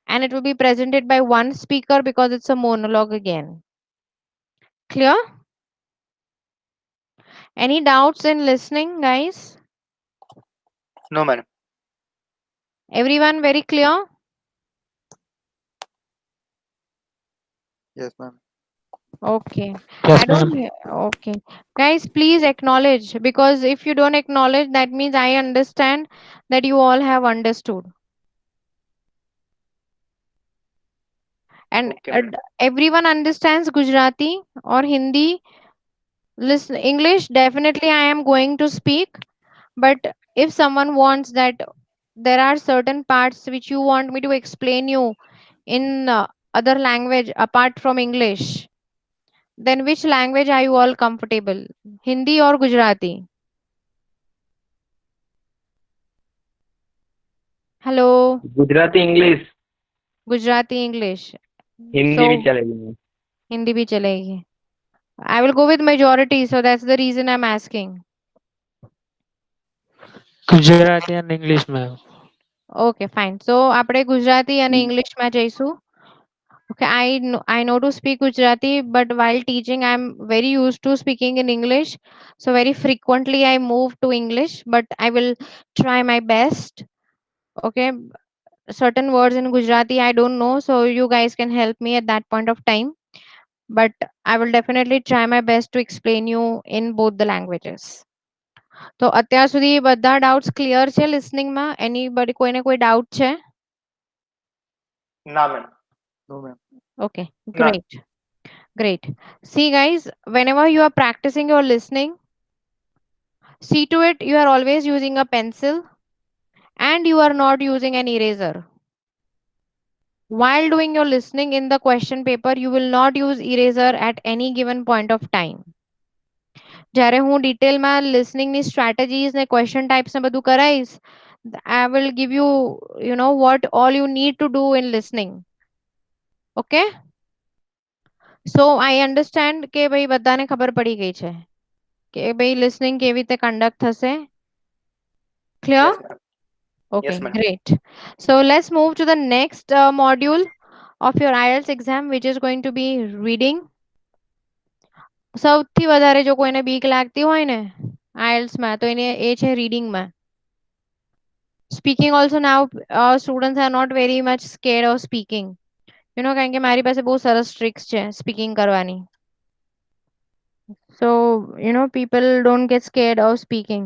A: and it will be presented by one speaker because it's a monologue again. Clear? Any doubts in listening, guys?
I: No, madam.
A: Everyone very clear?
B: Yes, ma'am.
A: Okay.
F: Yes,
A: I don't
F: ma'am.
A: okay. Guys, please acknowledge, because if you don't acknowledge, that means I understand that you all have understood. And
I: Okay, madam.
A: everyone understands Gujarati or Hindi. Listen, English, definitely I am going to speak. But if someone wants that there are certain parts which you want me to explain you in other language apart from English, then which language are you all comfortable? Hindi or Gujarati? Hello
K: Gujarati English
A: Gujarati English
K: Hindi
A: so
K: भी चलेगी।
A: हिंदी भी चलेगी. I will go with majority, so that's the reason I'm asking.
L: Gujarati and English, ma'am.
A: Okay, fine. So આપણે ગુજરાતી અને ઇંગ્લિશમાં જઈશું. Okay, I know to speak Gujarati, but while teaching, I'm very used to speaking in English. So very frequently I move to English, but I will try my best. Okay, certain words in Gujarati I don't know, so you guys can help me at that point of time. But I will definitely try my best to explain you in both the languages. તો અત્યાર સુધી બધા doubts clear છે listening માં? Anybody કોઈને કોઈ doubt છે?
I: ના ma'am.
B: No, ma'am.
A: Okay,
I: None.
A: great. Great. See guys, whenever you are practicing your listening, see to it you are always using a pencil and you are not using an eraser. While doing your listening in the question paper, you will not use eraser at any given point of time. જ્યારે હું ડિટેલમાં લિસનિંગની strategies ને question types ને બધું કરાઈશ, I will give you, you know, what all you need to do in listening. Okay? So I understand કે ભાઈ બધાને ખબર પડી ગઈ છે કે ભાઈ listening કેવી રીતે conduct થશે. Clear?
I: Yes, ma'am.
A: Okay,
I: Yes, ma'am.
A: great. So let's move to the next module of your IELTS exam, which is going to be reading. સૌથી વધારે જો કોઈને બીક લાગતી હોય ને IELTS માં તો એને એ છે reading માં. Speaking also now, students are not very much scared of speaking. You know, કારણ કે મારી પાસે બહુ સરસ tricks છે speaking કરવાની. So, you know, people don't get scared of speaking.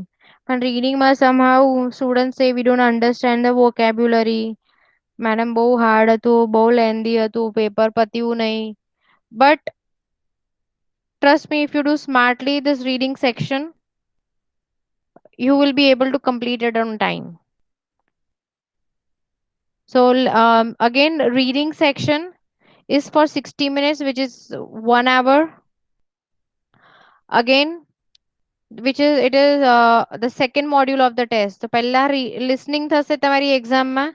A: And reading માં somehow students say we don't understand the vocabulary. Madam બહુ hard હતું, બહુ lengthy હતું, paper પત્યું નહીં. But trust me, if you do smartly this reading section, you will be able to complete it on time. So again, reading section is for 60 minutes, which is 1 hour. Again, which is it is the second module of the test. So પહેલા listening થશે તમારી exam માં.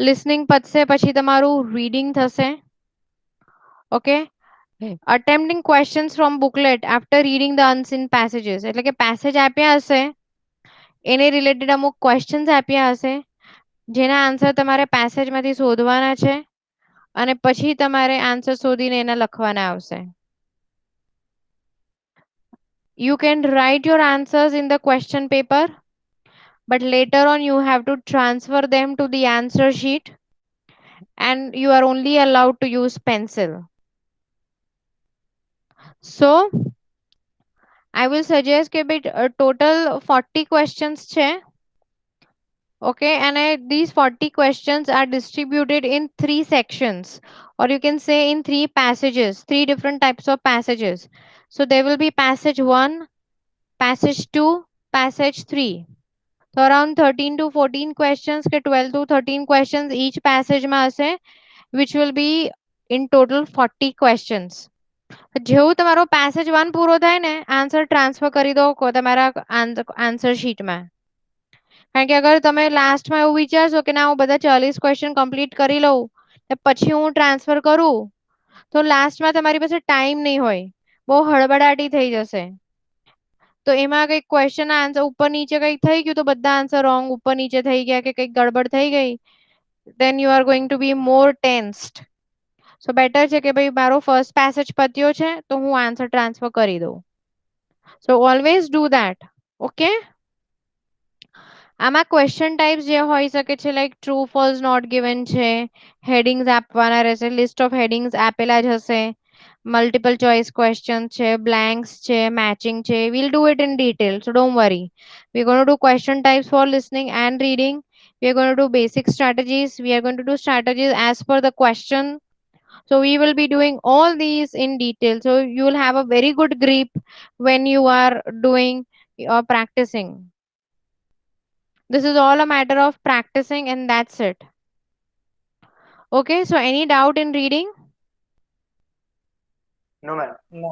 A: Listening પતશે પછી તમારું reading થશે. Okay? Attempting questions from booklet after reading the unseen passages. એટલે કે passage આપ્યા હશે, એને related અમુક questions આપ્યા હશે, જેના આન્સર તમારે passage માંથી શોધવાના છે અને પછી તમારે આન્સર શોધીને એના લખવાના આવશે. You can write your answers in the question paper, but later on you have to transfer them to the answer sheet and you are only allowed to use pencil. So I will suggest કે total 40 questions છે. Okay, and these 40 questions are distributed in 3 sections, or you can say in 3 passages, 3 different types of passages. So there will be passage 1, passage 2, passage 3. So around 13 to 14 questions ke 12 to 13 questions each passage માં હશે, which will be in total 40 questions. જેવું તમારો passage 1 પૂરો થાય ને, answer transfer કરી દો તમારા આન્સર શીટમાં. કારણ કે અગર તમે લાસ્ટમાં એવું વિચારશો કે ના હું બધા 40 ક્વેશ્ચન કમ્પ્લીટ કરી લઉં પછી હું ટ્રાન્સફર કરું, તો લાસ્ટમાં તમારી પાસે ટાઈમ નહીં હોય, બહુ હળબડાટી થઈ જશે. તો એમાં કંઈક ક્વેશ્ચન આન્સર ઉપર નીચે કંઈક થઈ ગયું તો બધા આન્સર રોંગ ઉપર નીચે થઈ ગયા કે કંઈક ગડબડ થઈ ગઈ, then you are going to be more tensed. So better છે કે ભાઈ મારો ફર્સ્ટ પેસેજ પત્યો છે તો હું આન્સર ટ્રાન્સફર કરી દઉં. So always do that. Okay? આમાં ક્વેશ્ચન ટાઈપ્સ જે હોઈ શકે છે like true false not given છે, હેડિંગ્સ આપવાના રહેશે, લિસ્ટ ઓફ હેડિંગ્સ આપેલા જ હશે, મલ્ટિપલ ચોઇસ ક્વેશ્ચન છે, બ્લેન્ક્સ છે, મેચિંગ છે. We'll do it in detail, so don't worry. We're going to do question types for listening and reading. We are going to do basic strategies. We are going to do strategies as per the question. So we will be doing all these in detail. So you will have a very good grip when you are doing or practicing. This is all a matter of practicing and that's it. Okay, so any doubt in reading?
I: No, ma'am.
K: No.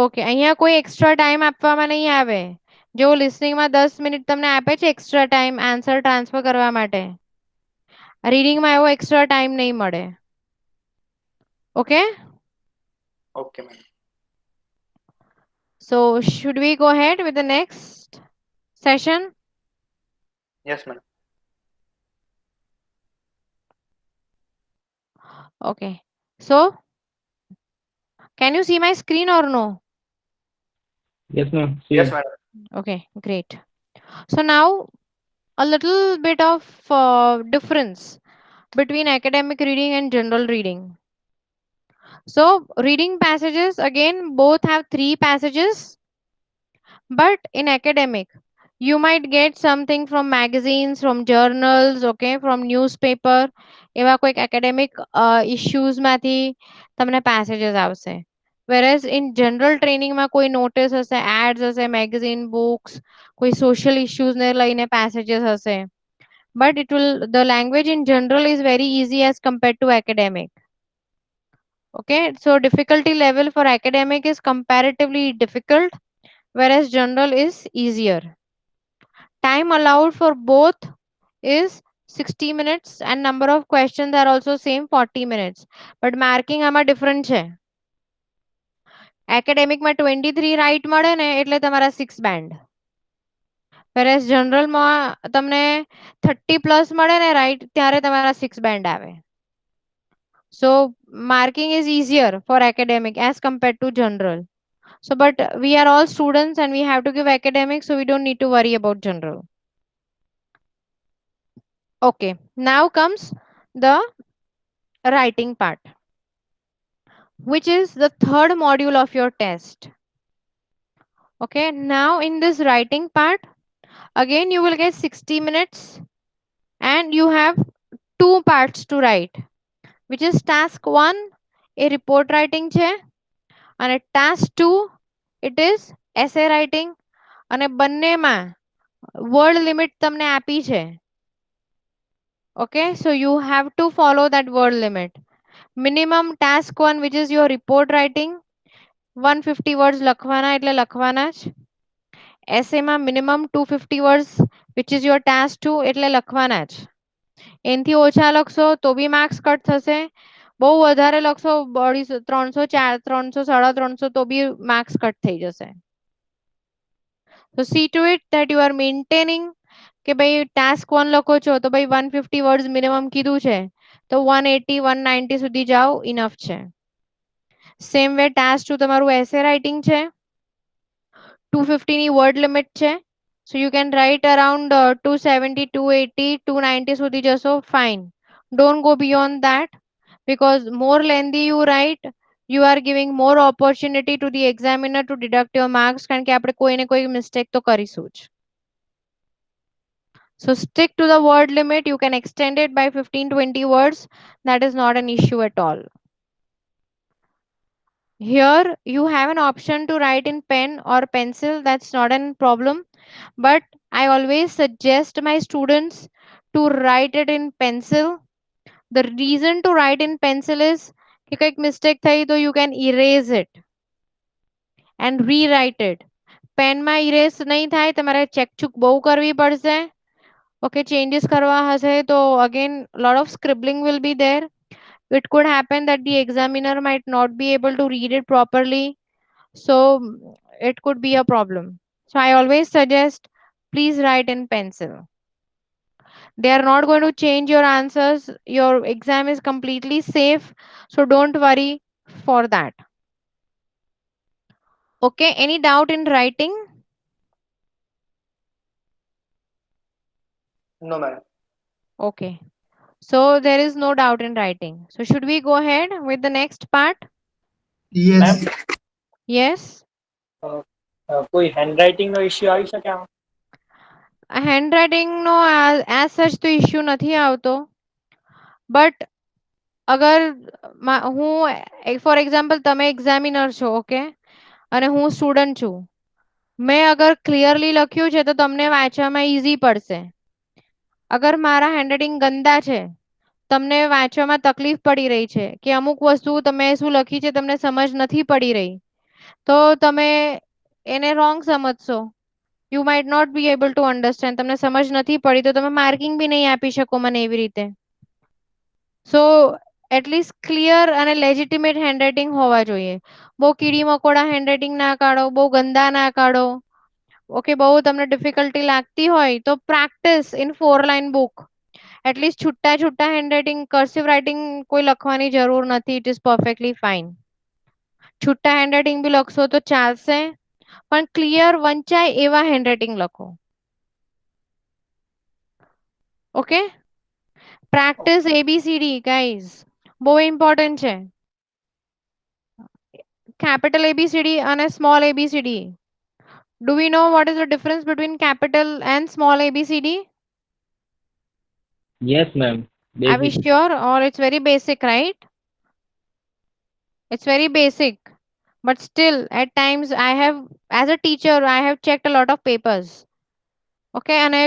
A: Okay, અહીંયા કોઈ extra time આપવામાં નહીં આવે. જો listening માં 10 minute તમને આપે છે extra time answer transfer કરવા માટે, રીડિંગમાં એવો એક્સ્ટ્રા ટાઈમ નહીં મળે. Okay,
I: Okay, ma'am.
A: so should we go ahead with the next session?
I: Yes, ma'am.
A: Okay, so can you see my screen or no?
K: Yes, ma'am.
I: Yes, madam.
A: Okay, great. So now a little bit of difference between academic reading and general reading. So reading passages, again, both have 3 passages, but in academic you might get something from magazines, from journals, okay, from newspaper. એવા કોઈક academic issues માંથી તમને passages આવશે. Whereas in general training માં કોઈ notice હશે, ads હશે, magazine, books, કોઈ social issues ને લઈને passages હશે. But it will, the language in general is very easy as compared to academic. Okay, so difficulty level for academic is comparatively difficult, whereas general is easier. Time allowed for both is 60 minutes and number of questions are also same, 40 minutes. But marking આમાં different છે. academic માં 23 right મળે ને એટલે તમારા 6 band. whereas general માં તમને 30 plus મળે ને right ત્યારે તમારા 6 band આવે. So marking is easier for academic as compared to general. So but we are all students and we have to give academic, so we don't need to worry about general. Okay, now comes the writing part, which is the third module of your test. Okay, now in this writing part, again you will get 60 minutes and you have 2 parts to write, which is task 1 a report writing છે અને task 2 it is essay writing. અને બંનેમાં word limit તમને આપી છે. Okay, so you have to follow that word limit. Minimum task 1, which is your report writing, 150 words લખવાના એટલે લખવાના જ. essay માં minimum 250 words, which is your task 2, એટલે લખવાના જ. એનથી ઓછા લખશો તો બી માર્ક્સ કટ થશે. બહુ વધારે લખશો 300 300 350 તો બી માર્ક્સ કટ થઈ જશે. So see to it that you are maintaining કે ભાઈ task 1 લખો છો તો ભાઈ 150 words minimum કીધું છે તો 180 190 સુધી જાઓ, enough છે. Same way task 2 તમારું essay writing છે, 250 ની word limit છે. So you can write around 270 280 290 સુધી જશો, fine. Don't go beyond that, because more lengthy you write, you are giving more opportunity to the examiner to deduct your marks, કારણ કે આપણે કોઈ ને કોઈ mistake તો કરીશું જ. So stick to the word limit. You can extend it by 15-20 words. That is not an issue at all. Here you have an option to write in pen or pencil. That's not a problem. But I always suggest my students to write it in pencil. The reason to write in pencil is कि कोई mistake થઈ तो you can erase it and rewrite it. Pen માં erase નહીં થાય, તમારે check ચૂક બહુ કરવી પડશે. Okay, changes karwa hase to again lot of scribbling will be there. It could happen that the examiner might not be able to read it properly, so it could be a problem. So I always suggest please write in pencil. They are not going to change your answers. Your exam is completely safe, so don't worry for that. Okay, any doubt in writing?
I: No, ma'am.
A: Okay, so there is no doubt in writing. So should we go ahead with the next part?
J: Yes.
A: Yes.
H: કોઈ handwriting નો issue આવી શકે આમાં?
A: Handwriting નો as સચ તો issue નથી આવતો, but અગર હું ફોર એક્ઝામ્પલ તમે એક્ઝામિનર છો, ઓકે, અને હું સ્ટુડન્ટ છું, મેં અગર ક્લિયરલી લખ્યું છે તો તમને વાંચવામાં ઈઝી પડશે. અગર મારા હેન્ડરાઇટિંગ ગંદા છે, તમને વાંચવામાં તકલીફ પડી રહી છે કે અમુક વસ્તુ તમે શું લખી છે તમને સમજ નથી પડી રહી, તો તમે એને wrong સમજશો. You might not be able to understand. તમને સમજ નથી પડી તો તમે માર્કિંગ બી નહીં આપી શકો મને એવી રીતે. સો એટલીસ્ટ ક્લિયર અને લેજિટિમેટ હેન્ડરાઇટિંગ હોવા જોઈએ. બહુ કીડી મકોડા હેન્ડરાઇટિંગ ના કાઢો, બહુ ગંદા ના કાઢો. ઓકે, બહુ તમને ડિફિકલ્ટી લાગતી હોય તો practice in 4 line book. At least છૂટા છૂટા હેન્ડરાઇટિંગ, કર્સિવ રાઇટિંગ કોઈ લખવાની જરૂર નથી. It is perfectly fine. છૂટા હેન્ડરાઇટિંગ બી લખશો તો ચાલશે, પણ ક્લિયર વંચાય એવા હેન્ડરાઇટિંગ લખો. ઓકે, પ્રેક્ટિસ એબીસીડી ગાઈઝ, બહુ ઇમ્પોર્ટન્ટ છે. કેપિટલ એબીસીડી અને small A B C D. Do we know what is the difference between capital and small ABCD?
C: Yes, ma'am.
A: Are we
C: Basic.
A: sure? Or it's very basic, right? It's very basic. But still, at times, as a teacher, I have checked a lot of papers. Okay, અને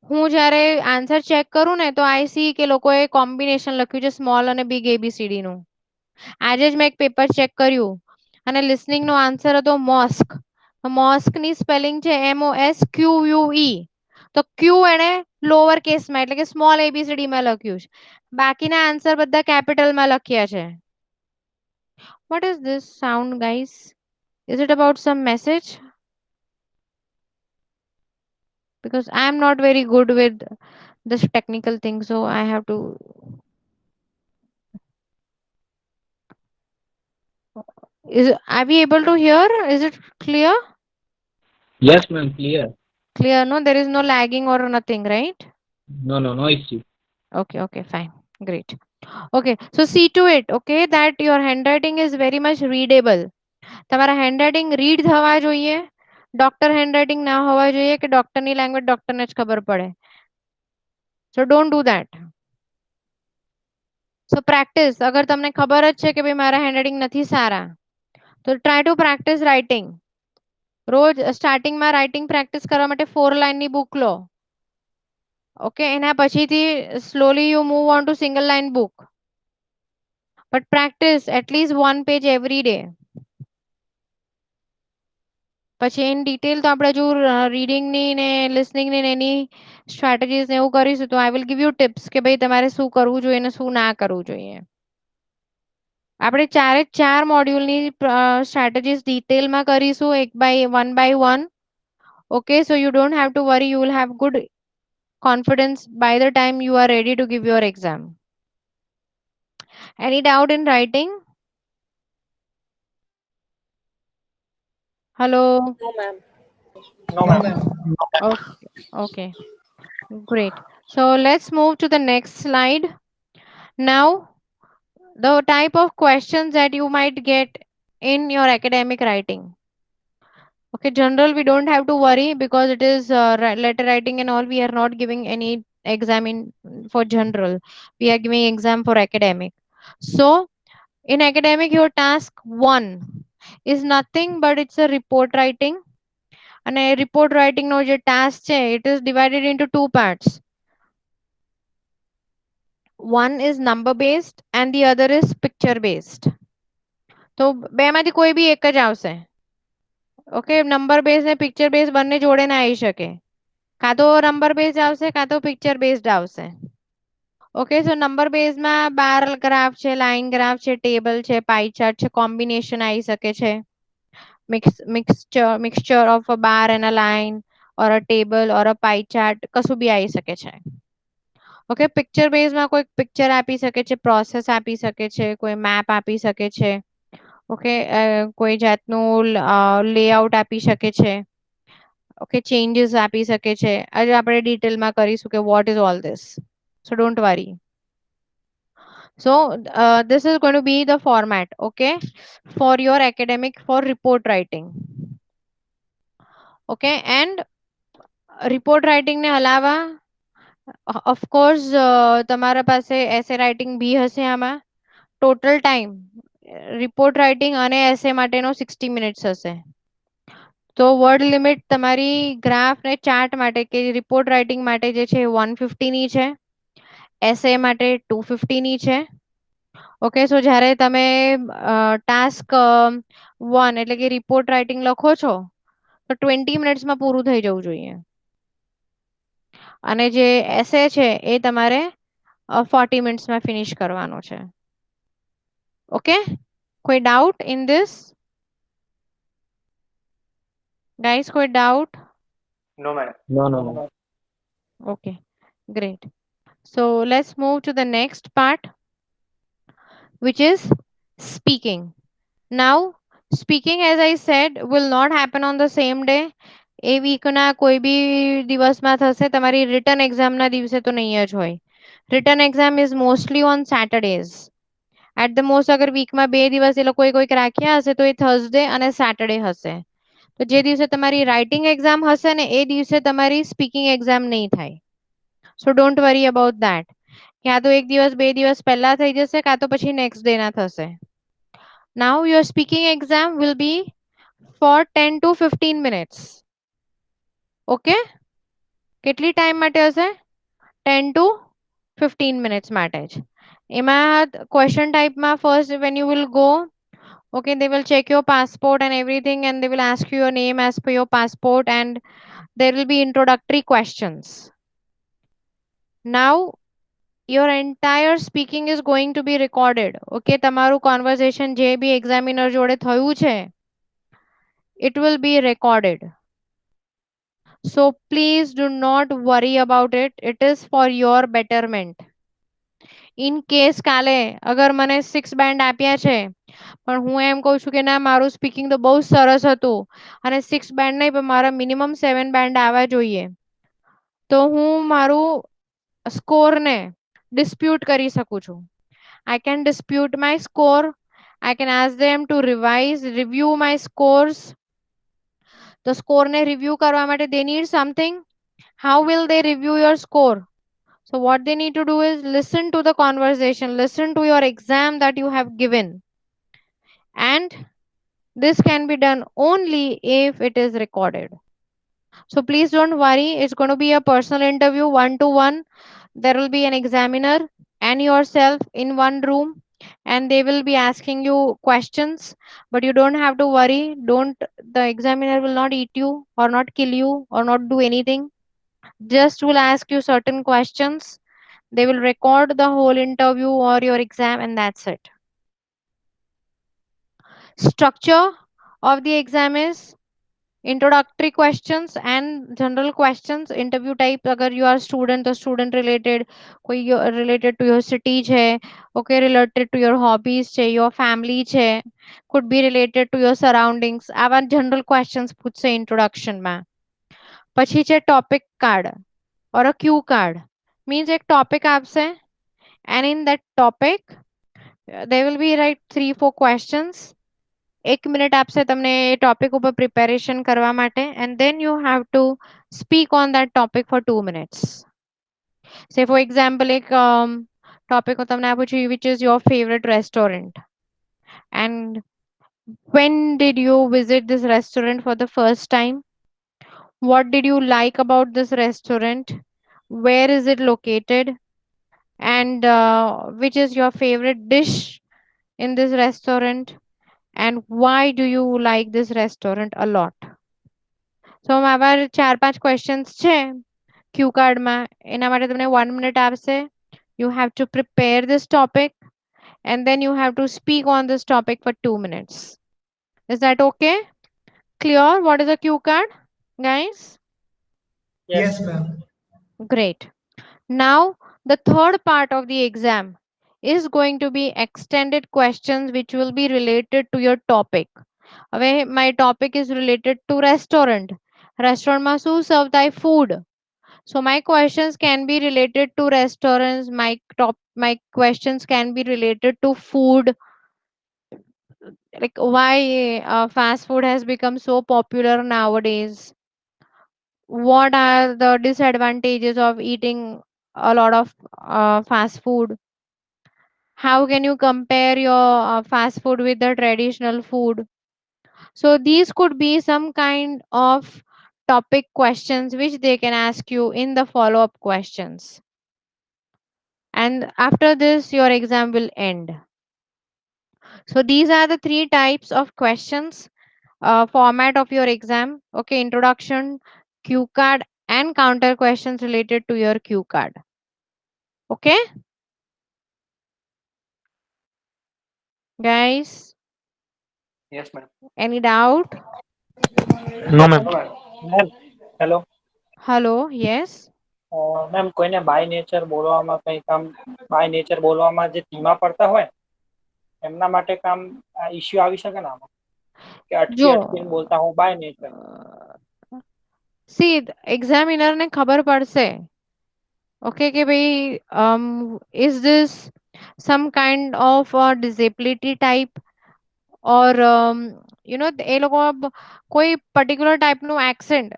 A: હું જ્યારે answer check કરું ને તો I C કે લોકોએ combination લખ્યું છે સ્મોલ અને બિગ એબીસીડી નું. આજે જ મેં એક પેપર ચેક કર્યું અને લિસનિંગ નો આન્સર હતો મોસ્ક. મોસ્ક ની સ્પેલિંગ છે MOSQUE. તો ક્યુ એને લોઅર કેસમાં એટલે કે સ્મોલ એબીસીડી માં લખ્યું છે. બાકીના આન્સર બધા કેપિટલમાં લખ્યા છે. What is this sound, guys? Is it about some message? Because I am not very good with this technical thing, so I have to. Are we able to hear? Is it clear?
C: Yes, ma'am. Clear.
A: Clear, no? There is no lagging or nothing, right?
C: No issue.
A: Okay, fine. Great. Okay, so see to it, okay, that your handwriting is very much readable. તમારા handwriting read થવા જોઈએ. Doctor handwriting ના હોવા જોઈએ કે ડોક્ટરની language ડોક્ટરને જ ખબર પડે. સો don't do that. So practice. અગર તમને ખબર જ છે કે ભાઈ મારા હેન્ડરાઇટિંગ નથી સારા, તો ટ્રાય ટુ પ્રેક્ટિસ રાઇટિંગ. રોજ સ્ટાર્ટિંગમાં રાઇટિંગ પ્રેક્ટિસ કરવા માટે 4 લાઇનની બુક લો. ઓકે, એના પછીથી slowly you move on to single line book. But practice at least 1 page every day. પછી ઇન ડિટેલ તો આપણે જો રીડિંગની ને લિસનિંગની ને એની સ્ટ્રેટેજીસ ને એવું કરીશું તો I will give you tips કે ભાઈ તમારે શું કરવું જોઈએ ને શું ના કરવું જોઈએ. આપણે 4 મોડ્યુલની સ્ટ્રેટેજીસ ડિટેલમાં કરીશું one by one. Okay, so you don't have to worry, you will have good confidence by the time you are ready to give your exam. Any doubt in writing? Hello?
K: No, ma'am.
J: No, ma'am.
A: Okay, great. So let's move to the next slide. Now, the type of questions that you might get in your academic writing. Okay, general, we don't have to worry because it is letter writing and all. We are not giving any exam for general. We are giving exam for academic. So, in academic, your task 1 is nothing but it's a report writing. And a report writing no je task che, it is divided into 2 parts. One is number based and the other is picture based. તો બેમાંથી કોઈ બી એક જ આવશે. Okay, number base ને picture base બંને જોડે ના આવી શકે. કાં તો નંબર બેઝ આવશે કાં તો પિક્ચર બેઝડ આવશે. ઓકે, સો નંબર બેઝમાં બાર ગ્રાફ છે, લાઇન ગ્રાફ છે, ટેબલ છે, પાઈ ચાર્ટ છે, કોમ્બિનેશન આવી શકે છે. Mixture of a bar and a line or a table or a pie chart કશું બી આવી શકે છે. ઓકે, પિક્ચર બેઝમાં કોઈ પિક્ચર આપી શકે છે, પ્રોસેસ આપી શકે છે, કોઈ મેપ આપી શકે છે. ઓકે, કોઈ જાતનું લેઆઉટ આપી શકે છે. ઓકે, ચેન્જીસ આપી શકે છે. આજે આપણે ડિટેલમાં કરીશું કે what is all this. So don't worry. So this is going to be the format, okay, for your academic for report writing. Okay, and report writing ને અલાવા of course તમારા પાસે essay writing બી હશે આમાં. total time report writing અને essay માટેનો 60 minutes હશે. તો word limit તમારી ગ્રાફ ને ચાર્ટ માટે કે રિપોર્ટ રાઇટિંગ માટે જે છે 150 ની છે, એસે માટે 250 ની છે. ઓકે, સો જ્યારે તમે ટાસ્ક 1 એટલે કે રિપોર્ટ રાઇટિંગ લખો છો તો 20 મિનિટ્સમાં પૂરું થઈ જવું જોઈએ. અને જે એસે છે એ તમારે 40 મિનિટ્સમાં ફિનિશ કરવાનો છે. ઓકે, કોઈ ડાઉટ ઇન ધીસ ગાઈસ? કોઈ doubt?
I: No, madam.
M: No.
A: Okay, great. So let's move to the next part, which is speaking. Now, speaking, as I said, will not happen on the same day. એ વીકના કોઈ બી દિવસમાં થશે. તમારી return એક્ઝામના દિવસે તો નહીં જ હોય. Written exam is mostly on Saturdays. At the most અગર વીકમાં 2 દિવસ એ લોકોએ કોઈક રાખ્યા હશે તો એ થર્સડે અને સેટરડે હશે. તો જે દિવસે તમારી રાઇટિંગ એક્ઝામ હશે ને એ દિવસે તમારી સ્પીકિંગ એક્ઝામ નહીં થાય. સો ડોન્ટ વરી અબાઉટ ધેટ. ક્યાં તો 1 દિવસ 2 દિવસ પહેલા થઈ જશે, કાં તો પછી નેક્સ્ટ ડે ના થશે. Now your speaking exam will be for 10 to 15 minutes. Okay? કેટલી ટાઈમ માટે હશે? 10 to 15 minutes માટે જ. એમાં ક્વેશ્ચન ટાઈપમાં first when you will go, okay, they will check your passport and everything, and they will ask you your name as per your passport, and there will be introductory questions. Now your entire speaking is going to be recorded. Okay, તમારું conversation જે બી examiner જોડે થયું છે, it will be recorded. So please do not worry about it. It is for your betterment. In case કાલે અગર મને 6 band આપ્યા છે, પણ હું એમ કહું છું કે ના મારું સ્પીકિંગ તો બહુ સરસ હતું અને 6 બેન્ડ નહીં પણ મારા મિનિમમ 7 બેન્ડ આવવા જોઈએ, તો હું મારું સ્કોરને ડિસ્પ્યુટ કરી શકું છું. I can dispute my score. I can ask them to review my scores. તો સ્કોરને રિવ્યુ કરવા માટે they need something. How will they review your score? So what they need to do is listen to the conversation, listen to your exam that you have given. And this can be done only if it is recorded. So please don't worry. It's going to be a personal interview, 1-to-1. There will be an examiner and yourself in one room, and they will be asking you questions, but you don't have to worry. The examiner will not eat you or not kill you or not do anything. Just will ask you certain questions. They will record the whole interview or your exam, and that's it. Structure of the exam is introductory questions and general questions. Interview type, agar you are student तो student related, कोई related to your city છે, okay, related to your hobbies છે, your family છે, could be related to your surroundings. આવા general questions પૂછશે introduction માં. પછી છે topic card or a cue card. Means એક topic આપશે, and in that topic there will be like 3-4 questions. 1 minute આપશે તમને એ ટોપિક ઉપર પ્રિપેરેશન કરવા માટે, and then you have to speak on that topic for 2 minutes. Say for example, એક topic હું તમને આપું છું, which is your favorite restaurant, and when did you visit this restaurant for the first time? What did you like about this restaurant? Where is it located? And which is your favorite dish in this restaurant? And why do you like this restaurant a lot? So આવા 4-5 questions છે ક્યુ કાર્ડમાં. એના માટે તમને 1 minute આપશે. You have to prepare this topic, and then you have to speak on this topic for 2 minutes. Is that okay? Clear what is a cue card, guys?
J: Yes, ma'am.
A: Great. Now the third part of the exam is going to be extended questions which will be related to your topic. હવે my topic is related to restaurant. Restaurant શું serve થાય food. So my questions can be related to restaurants. My questions can be related to food. Like why fast food has become so popular nowadays. What are the disadvantages of eating a lot of fast food? How can you compare your fast food with the traditional food? So these could be some kind of topic questions which they can ask you in the follow-up questions. And after this, your exam will end. So these are the 3 types of questions, format of your exam. Okay, introduction, cue card, and counter questions related to your cue card. Okay. Guys,
H: Yes, ma'am.
A: any doubt?
F: No, ma'am.
H: Ma'am hello
A: Hello, yes.
H: Ma'am કોઈને by nature બોલવામાં કંઈક આમ by nature બોલવામાં જે ધીમા પડતા હોય એમના માટે કામ ઇશ્યુ આવી શકે ને આમાં કે અટકી
A: જો
H: અટકીને બોલતા હું બાય નેચર
A: સી એક્ઝામિનર ને ખબર પડશે ઓકે કે ભાઈ is this some kind of a disability type or એ લોકો કોઈ પર્ટિક્યુલર ટાઈપનું એક્સેન્ટ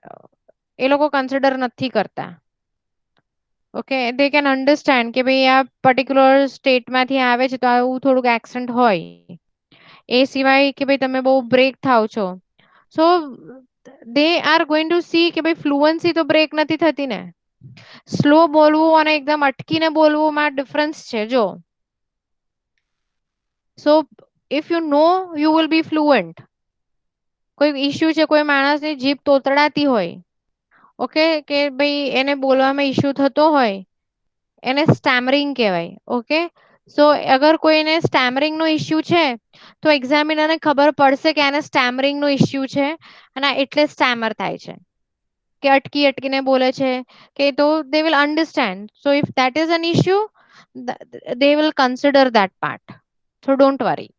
A: એ લોકો કન્સિડર નથી કરતા ઓકે દે કેન અન્ડરસ્ટેન્ડ કે ભાઈ આ પર્ટિક્યુલર સ્ટેટમાંથી આવે છે તો આવું થોડુંક એક્સેન્ટ હોય એ સિવાય કે ભાઈ તમે બહુ બ્રેક થાવ છો so they are going to see કે ભાઈ ફ્લુઅન્સી તો બ્રેક નથી થતી ને સ્લો બોલવું અને એકદમ અટકીને બોલવુંમાં ડિફરન્સ છે જો સો if you know you will be fluent કોઈ ઇશ્યુ છે કોઈ માણસની જીભ તોતડાતી હોય ઓકે કે ભાઈ એને બોલવામાં ઇશ્યુ થતો હોય એને સ્ટેમરિંગ કહેવાય ઓકે સો અગર કોઈને સ્ટેમરિંગ નો ઇશ્યુ છે તો એક્ઝામિનરને ખબર પડશે કે આને સ્ટેમરિંગ નો ઇશ્યુ છે અને એટલે સ્ટેમર થાય છે કે અટકી અટકીને બોલે છે કે તો they will understand so if that is an issue they will consider that part so don't worry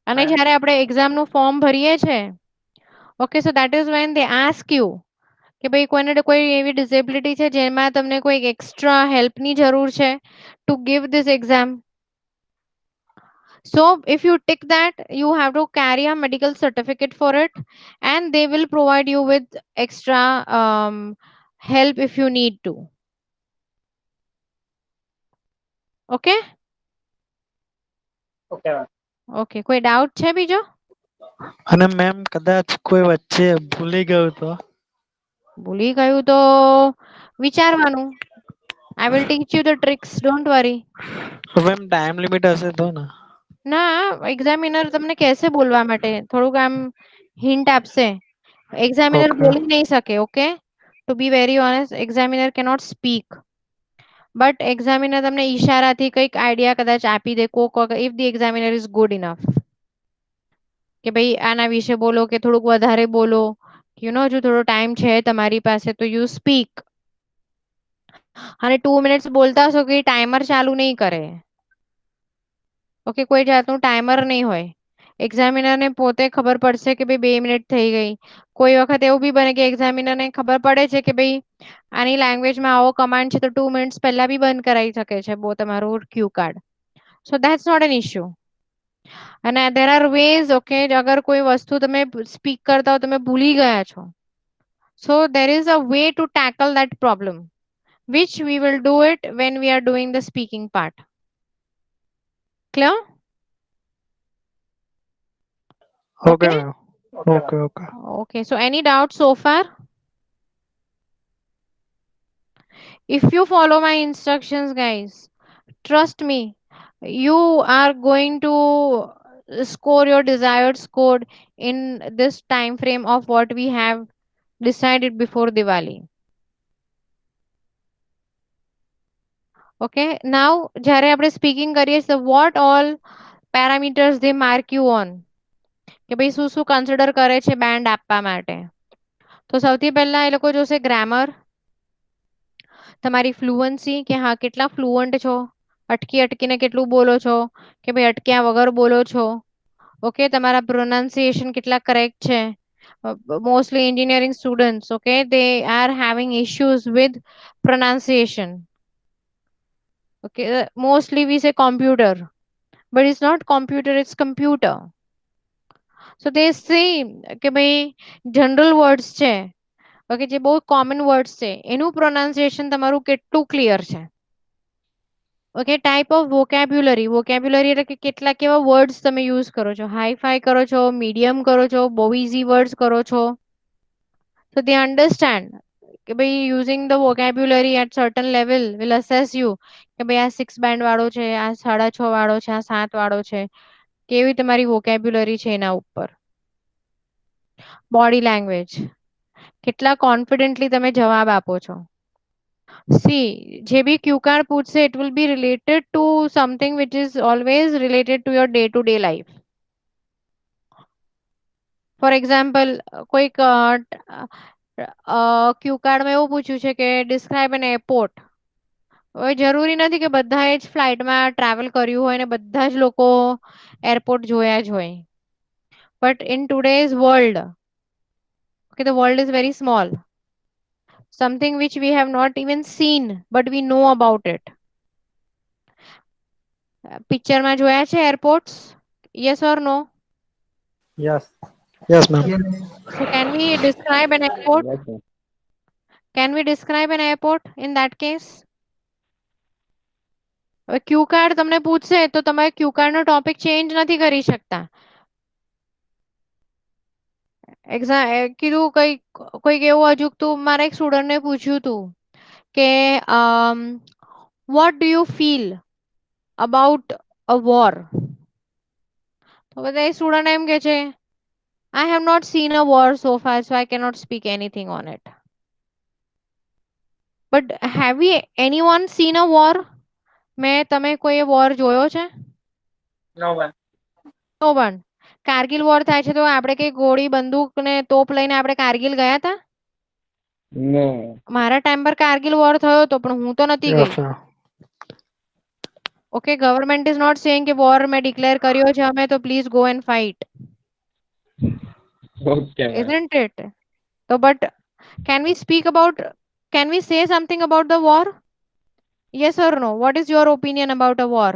A: અને જ્યારે આપણે એક્ઝામ નું ફોર્મ ભરીએ છે okay so that is when they ask you કે ભાઈ કોઈને કોઈ એવી ડિસેબિલિટી છે જેમાં તમને કોઈ એક્સ્ટ્રા હેલ્પની જરૂર છે to give this exam so if you tick that you have to carry a medical certificate for it and they will provide you with extra help if you need to okay
H: okay ma'am
A: okay કોઈ doubt છે બીજો
L: અને ma'am કદાચ કોઈ વચ્ચે ભૂલી ગયું તો
A: ભૂલી ગયું તો વિચારવાનું I will teach you the tricks don't worry
L: ma'am time limit હશે તો ને
A: ના એક્ઝામિનર તમને કહેશે બોલવા માટે થોડુંક આમ હિન્ટ આપશે એક્ઝામિનર
L: Okay.
A: બોલી નહીં શકે okay to be very honest examiner cannot speak but examiner તમને ઈશારાથી કંઈક આઈડિયા કદાચ આપી દે કોક if the examiner is good enough કે ભાઈ આના વિશે બોલો કે થોડુંક વધારે બોલો યુ નો જો થોડો ટાઈમ છે તમારી પાસે તો યુ સ્પીક અને 2 મિનિટ્સ બોલતા હશો કે ટાઈમર ચાલુ નહીં કરે ઓકે કોઈ જાતનું ટાઈમર નહીં હોય એક્ઝામિનરને પોતે ખબર પડશે કે ભાઈ 2 મિનિટ થઈ ગઈ કોઈ વખત એવું બી બને કે એક્ઝામિનરને ખબર પડે છે કે ભાઈ આની લેંગ્વેજમાં આવો કમાન્ડ છે તો 2 મિનિટ્સ પહેલા બી બંધ કરાવી શકે છે બહુ તમારું cue card so that's not an issue અને દેર આર વેઝ ઓકે અગર કોઈ વસ્તુ તમે સ્પીક કરતા હો તમે ભૂલી ગયા છો so there is a way to tackle that problem which we will do it when we are doing the speaking part clear
L: okay
A: okay
L: ma'am okay okay
A: okay so any doubts so far if you follow my instructions guys trust me you are going to score your desired score in this time frame of what we have decided before Diwali okay now જ્યારે આપણે speaking કરીએ so what all parameters they mark you on કે ભાઈ શું શું consider કરે છે band આપવા માટે તો સૌથી પહેલા એ લોકો જોશે ગ્રામર તમારી ફ્લુઅન્સી કે હા કેટલા ફ્લુઅન્ટ છો અટકી અટકીને કેટલું બોલો છો કે ભાઈ અટક્યા વગર બોલો છો ઓકે તમારા પ્રોનાઉન્સિએશન કેટલા કરેક્ટ છે mostly engineering students okay they are having issues with pronunciation okay mostly we say computer but it's not computer it's computer so they say કે ભાઈ જનરલ વર્ડ્સ છે ઓકે જે બહુ કોમન વર્ડ્સ છે એનું pronunciation તમારું કેટલું ક્લિયર છે ઓકે ટાઈપ ઓફ વોકેબ્યુલરી એટલે કે કેટલા કેવા વર્ડ્સ તમે યુઝ કરો છો હાઈ ફાઈ કરો છો મીડિયમ કરો છો બહુ ઇઝી વર્ડ્સ કરો છો so they understand કે ભાઈ using the vocabulary at certain level will assess you કે ભાઈ આ 6 બેન્ડ વાળો છે આ 6.5 વાળો છે આ 7 વાળો છે કેવી તમારી વોકેબ્યુલરી છે એના ઉપર બોડી લેંગ્વેજ કેટલા કોન્ફિડન્ટલી તમે જવાબ આપો છો See, JB Q card puts it will be related to something which is always related to your day to day life. For example, કોઈક ક્યુ કાર્ડમાં એવું પૂછ્યું છે કે ડિસ્ક્રાઇબ એન એરપોર્ટ. હવે જરૂરી નથી કે બધાએ જ ફ્લાઇટમાં ટ્રાવેલ કર્યું હોય ને બધા જ લોકો એરપોર્ટ જોયા જ હોય. But in today's world, okay, the world is very small. Something which we have not even seen, but we know about it. પિક્ચરમાં જોયા છે airports? Yes or no?
L: Yes. Yes, ma'am.
J: Yes.
A: So can we describe an airport?
C: Yes, sir.
A: Can we describe an airport in that case? હવે ક્યુ card તમને પૂછશે તો તમે ક્યુ card નો topic change નથી કરી શકતા. કીધું કોઈક એવું અજુકતું મારા એક સ્ટુડન્ટને પૂછ્યું હતું કે what do you feel about a war? તો બધા સ્ટુડન્ટ એમ કે છે I have not seen a war so far, so I cannot speak anything on it. But have we anyone seen a war? તમે કોઈ વોર જોયો છે?
C: No, ma'am.
A: No one. Kargil war થાય છે તો આપણે કઈ ગોળી બંદૂક ને તોપ લઈને આપણે કારગિલ ગયા હતા?
C: No.
A: મારા ટાઈમ પર કારગિલ વોર થયો હતો પણ હું તો નથી ગઈ.
L: Yes, sir.
A: ઓકે, ગવર્મેન્ટ ઇઝ નોટ સેઇંગ કે વોર મેં ડિક્લેર કર્યો છે અમે તો please go and fight.
C: Okay, ma'am.
A: Isn't it? So, but can we speak about, can we say something about the war? Yes or no? What is your opinion about a war?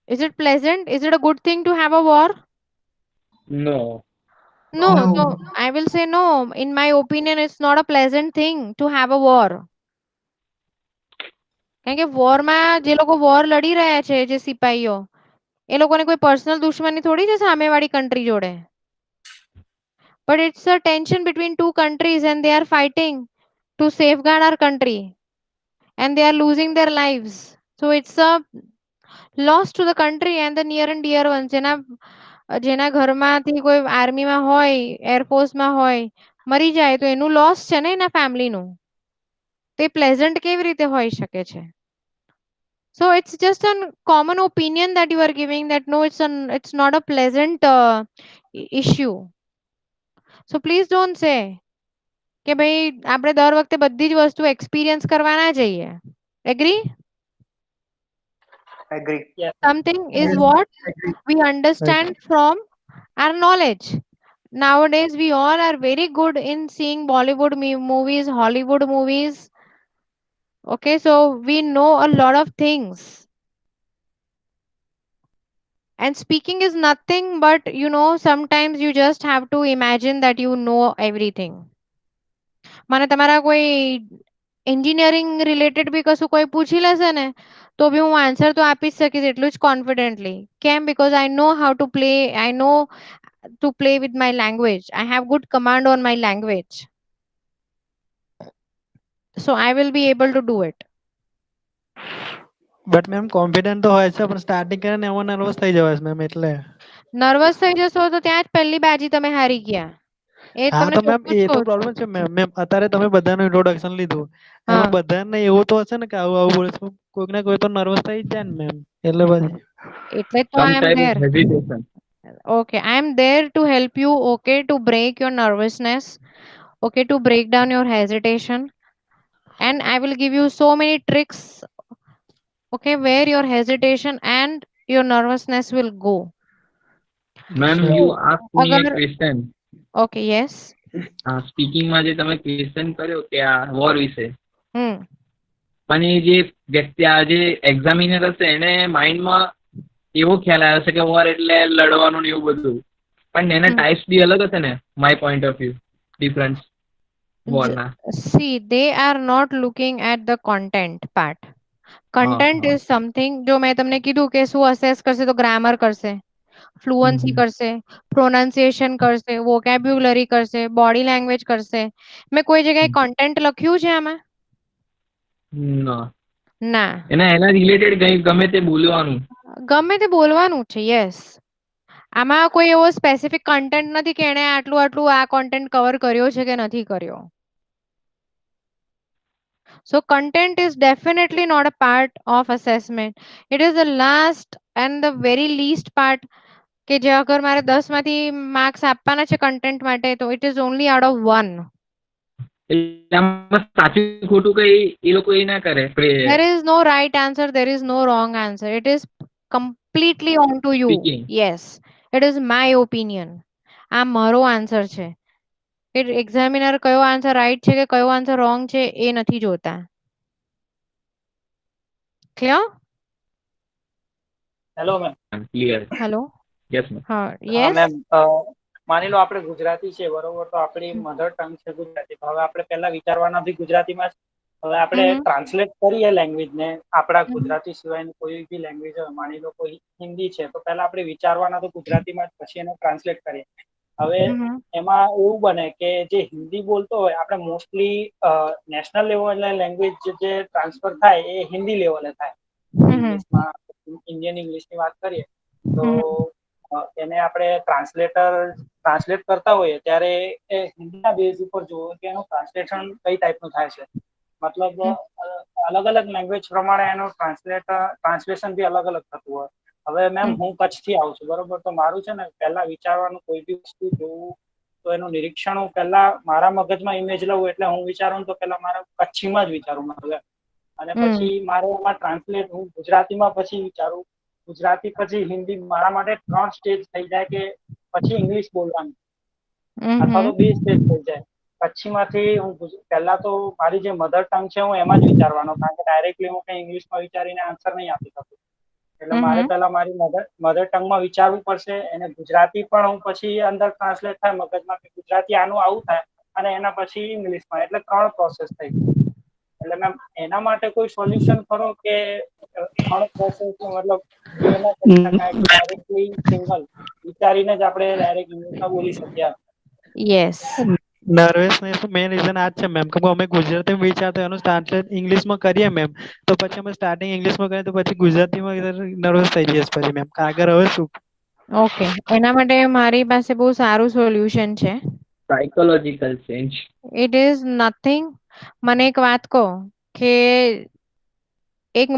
A: Is it pleasant? Is it a good thing to have a war?
C: No.
A: No,
J: No.
A: so I will say no. In my opinion, it's not a pleasant thing to have a war. કારણ કે વોરમાં જે લોકો war લડી રહ્યા છે જે સિપાહીઓ એ લોકોને કોઈ પર્સનલ દુશ્મની થોડી છે સામેવાળી કંટ્રી જોડે. But it's a tension between two countries and they are fighting to safeguard our country and they are losing their lives. So it's a loss to the country and the near and dear ones. જેના ઘરમાંથી કોઈ આર્મીમાં હોય, એરફોર્સમાં હોય, મરી જાય તો એનું loss છે ને એના ફેમિલીનું. તે પ્લેઝન્ટ કેવી રીતે હોઈ શકે છે? So it's just a common opinion that you are giving that no, it's not a pleasant issue. So please don't say કે ભાઈ આપણે દર વખતે બધી જ વસ્તુ એક્સપિરિયન્સ કરવા ના જઈએ. Agree?
I: Agree.
L: Yes.
A: Something is
J: Yes.
A: what
J: Agree.
A: we understand from our knowledge. Nowadays, we all are very good in seeing Bollywood movies, Hollywood movies. Okay, so we know a lot of things. And speaking is nothing but, sometimes you just have to imagine that you know everything. મને તમારા કોઈ engineering related બી કશું કોઈ પૂછી લેશે ને તો બી હું આન્સર તો આપી જ શકીશ એટલું જ કોન્ફિડન્ટલી. કેમ? Because I know how to play, I know to play with my language. I have good command on my language. So I will be able to do it.
L: But ma'am confident તો હોય છે પણ starting કરીને એમાં nervous થઈ જવાય છે ma'am એટલે.
A: નર્વસ થઈ જશો તો ત્યાં જ પહેલી બાજી તમે હારી ગયા. એ
L: હા
A: તમને
L: તો મેમ
A: ચોખ્ખું જ
L: એ
A: કહું
L: તો
A: છું.
L: પ્રોબ્લેમ છે મેમ. મેમ અત્યારે તમે બધાનું ઇન્ટ્રોડક્શન લીધું એમાં બધાને એવું તો હશે ને કે આવું આવું બોલે છે કોઈક ને કોઈ તો નર્વસ થઈ જ જાય ને મેમ એટલે પછી.
A: એટલે તો
C: Some
A: I am
C: type of
A: there.
C: hesitation.
A: Okay, I am there to help you, okay, to break your nervousness, okay, to break down your hesitation. And I will give you so many tricks, okay, where your hesitation and your nervousness will go.
C: Ma'am,
A: So,
C: you asked me a
A: અગર
C: question.
A: okay, yes.
C: સ્પીકિંગમાં જે તમે question કર્યો કે આ war વિશે,
A: Hmm.
C: પણ એ જે વ્યક્તિ આ જે એક્ઝામિનર હશે એને માઇન્ડમાં એવો ખ્યાલ આવ્યો છે કે વોર એટલે લડવાનું ને એવું બધું, પણ એના ટાઈપ્સ બી અલગ હશે ને? My point of view difference વોરના.
A: See, they are not looking at the content part. Content is something જો મેં તમને કીધું કે શું અસેસ કરશે તો ગ્રામર કરશે, ફ્લુઅન્સી કરશે, પ્રોનાઉન્સિએશન કરશે, વોકેબ્યુલરી કરશે, બોડી લેંગ્વેજ કરશે. મેં કોઈ જગ્યાએ કન્ટેન્ટ લખ્યું છે આમાં?
C: ના,
A: ના.
C: એના રિલેટેડ ગમે તે બોલવાનું.
A: ગમે તે બોલવાનું છે. યસ, આમાં કોઈ એવો સ્પેસિફિક કન્ટેન્ટ નથી કે એણે આટલું આટલું આ કન્ટેન્ટ કવર કર્યો છે કે નથી કર્યો. So content is definitely not a part of assessment. It is the last and the very least part કે જે અગર મારે 10 માંથી માર્ક્સ આપવાના છે કન્ટેન્ટ માટે તો it is only out of 1.
C: એટલે આમાં સાચું ખોટું કઈ એ લોકો એ ના કરે.
A: There is no right answer, there is no wrong answer. It is completely on to you.
C: Speaking.
A: Yes, it is my opinion. આ મારો આન્સર છે. એક્ઝામિનર કયો આન્સર રાઈટ છે કે કયો આન્સર રોંગ છે એ નથી જોતા. Clear?
H: Hello ma'am.
C: Clear.
A: Hello.
C: Yes ma'am.
A: હા
H: હા
A: યસ.
H: મેમ, માની લો આપણે ગુજરાતી છે બરોબર, તો આપણી મધર ટંગ છે ગુજરાતી, તો હવે આપણે પહેલા વિચારવાના બી ગુજરાતીમાં જ. હવે આપણે ટ્રાન્સલેટ કરીએ લેંગ્વેજ ને, આપણા ગુજરાતી સિવાયની કોઈ બી લેંગ્વેજ હોય, માની લો કોઈ હિન્દી છે, તો પહેલા આપણે વિચારવાના તો ગુજરાતીમાં જ, પછી એને ટ્રાન્સલેટ કરીએ. હવે એમાં એવું બને કે જે હિન્દી બોલતો હોય, આપણે મોસ્ટલી નેશનલ લેવલે લેંગ્વેજ જે ટ્રાન્સફર થાય એ હિન્દી લેવલે થાય. ઇંગ્લિશમાં ઇન્ડિયન ઇંગ્લિશની વાત કરીએ તો એને આપણે ટ્રાન્સલેટ કરતા હોઈએ ત્યારે એ હિન્દીના બેઝ ઉપર જોવો કે એનું ટ્રાન્સલેશન કઈ ટાઈપનું થાય છે. મતલબ અલગ અલગ લેંગ્વેજ પ્રમાણે એનું ટ્રાન્સલેશન બી અલગ અલગ થતું હોય. હવે મેમ હું કચ્છથી આવું છું બરોબર, તો મારું છે ને પહેલા વિચારવાનું કોઈ બી વસ્તુ જોવું તો એનું નિરીક્ષણ હું પહેલા મારા મગજમાં ઇમેજ લઉં, એટલે હું વિચારું તો પહેલા મારા કચ્છીમાં જ વિચારું મારું, અને પછી મારે એમાં ટ્રાન્સલેટ હું ગુજરાતીમાં પછી વિચારું, ગુજરાતી પછી હિન્દી. મારા માટે 3 સ્ટેજ થઈ જાય કે પછી ઇંગ્લિશ બોલવાનું, અથવા તો 2 સ્ટેજ થઈ જાય. કચ્છીમાંથી હું પહેલા તો મારી જે મધર ટંગ છે હું એમાં જ વિચારવાનો, કારણ કે ડાયરેક્ટલી હું કઈ ઇંગ્લિશમાં વિચારીને આન્સર નહીં આપી શકું. એટલે મારે પહેલા મારી મધર ટંગમાં વિચારવું પડશે, અને ગુજરાતી પણ હું પછી અંદર ટ્રાન્સલેટ થાય મગજમાં કે ગુજરાતી આનું આવું થાય, અને એના પછી ઇંગ્લિશમાં, એટલે 3 પ્રોસેસ થઈ ગઈ. એટલે મેમ એના માટે કોઈ સોલ્યુશન ખરો કે 3 પ્રોસેસ મતલબ બે ના કરી શકાય કે ડાયરેક્ટલી સિંગલ વિચારીને જ આપણે ડાયરેક્ટ ઇંગ્લિશમાં બોલી શકીએ?
A: યસ.
L: નર્વસનેસ મેન રીઝન આ જ છે મેમ, કે અમે ગુજરાતીમાં વિચારતા એનું ટ્રાન્સલેટ ઇંગ્લિશમાં કરીએ મેમ, તો પછી અમે સ્ટાર્ટિંગ ઇંગ્લિશમાં કરીએ તો પછી ગુજરાતીમાં નર્વસ થઈ જઈએ પછી મેમ, આગળ હવે શું?
A: ઓકે, એના માટે મારી પાસે બહુ સારું સોલ્યુશન છે.
C: Psychological change.
A: It is nothing. મને એક વાત કહો કે એક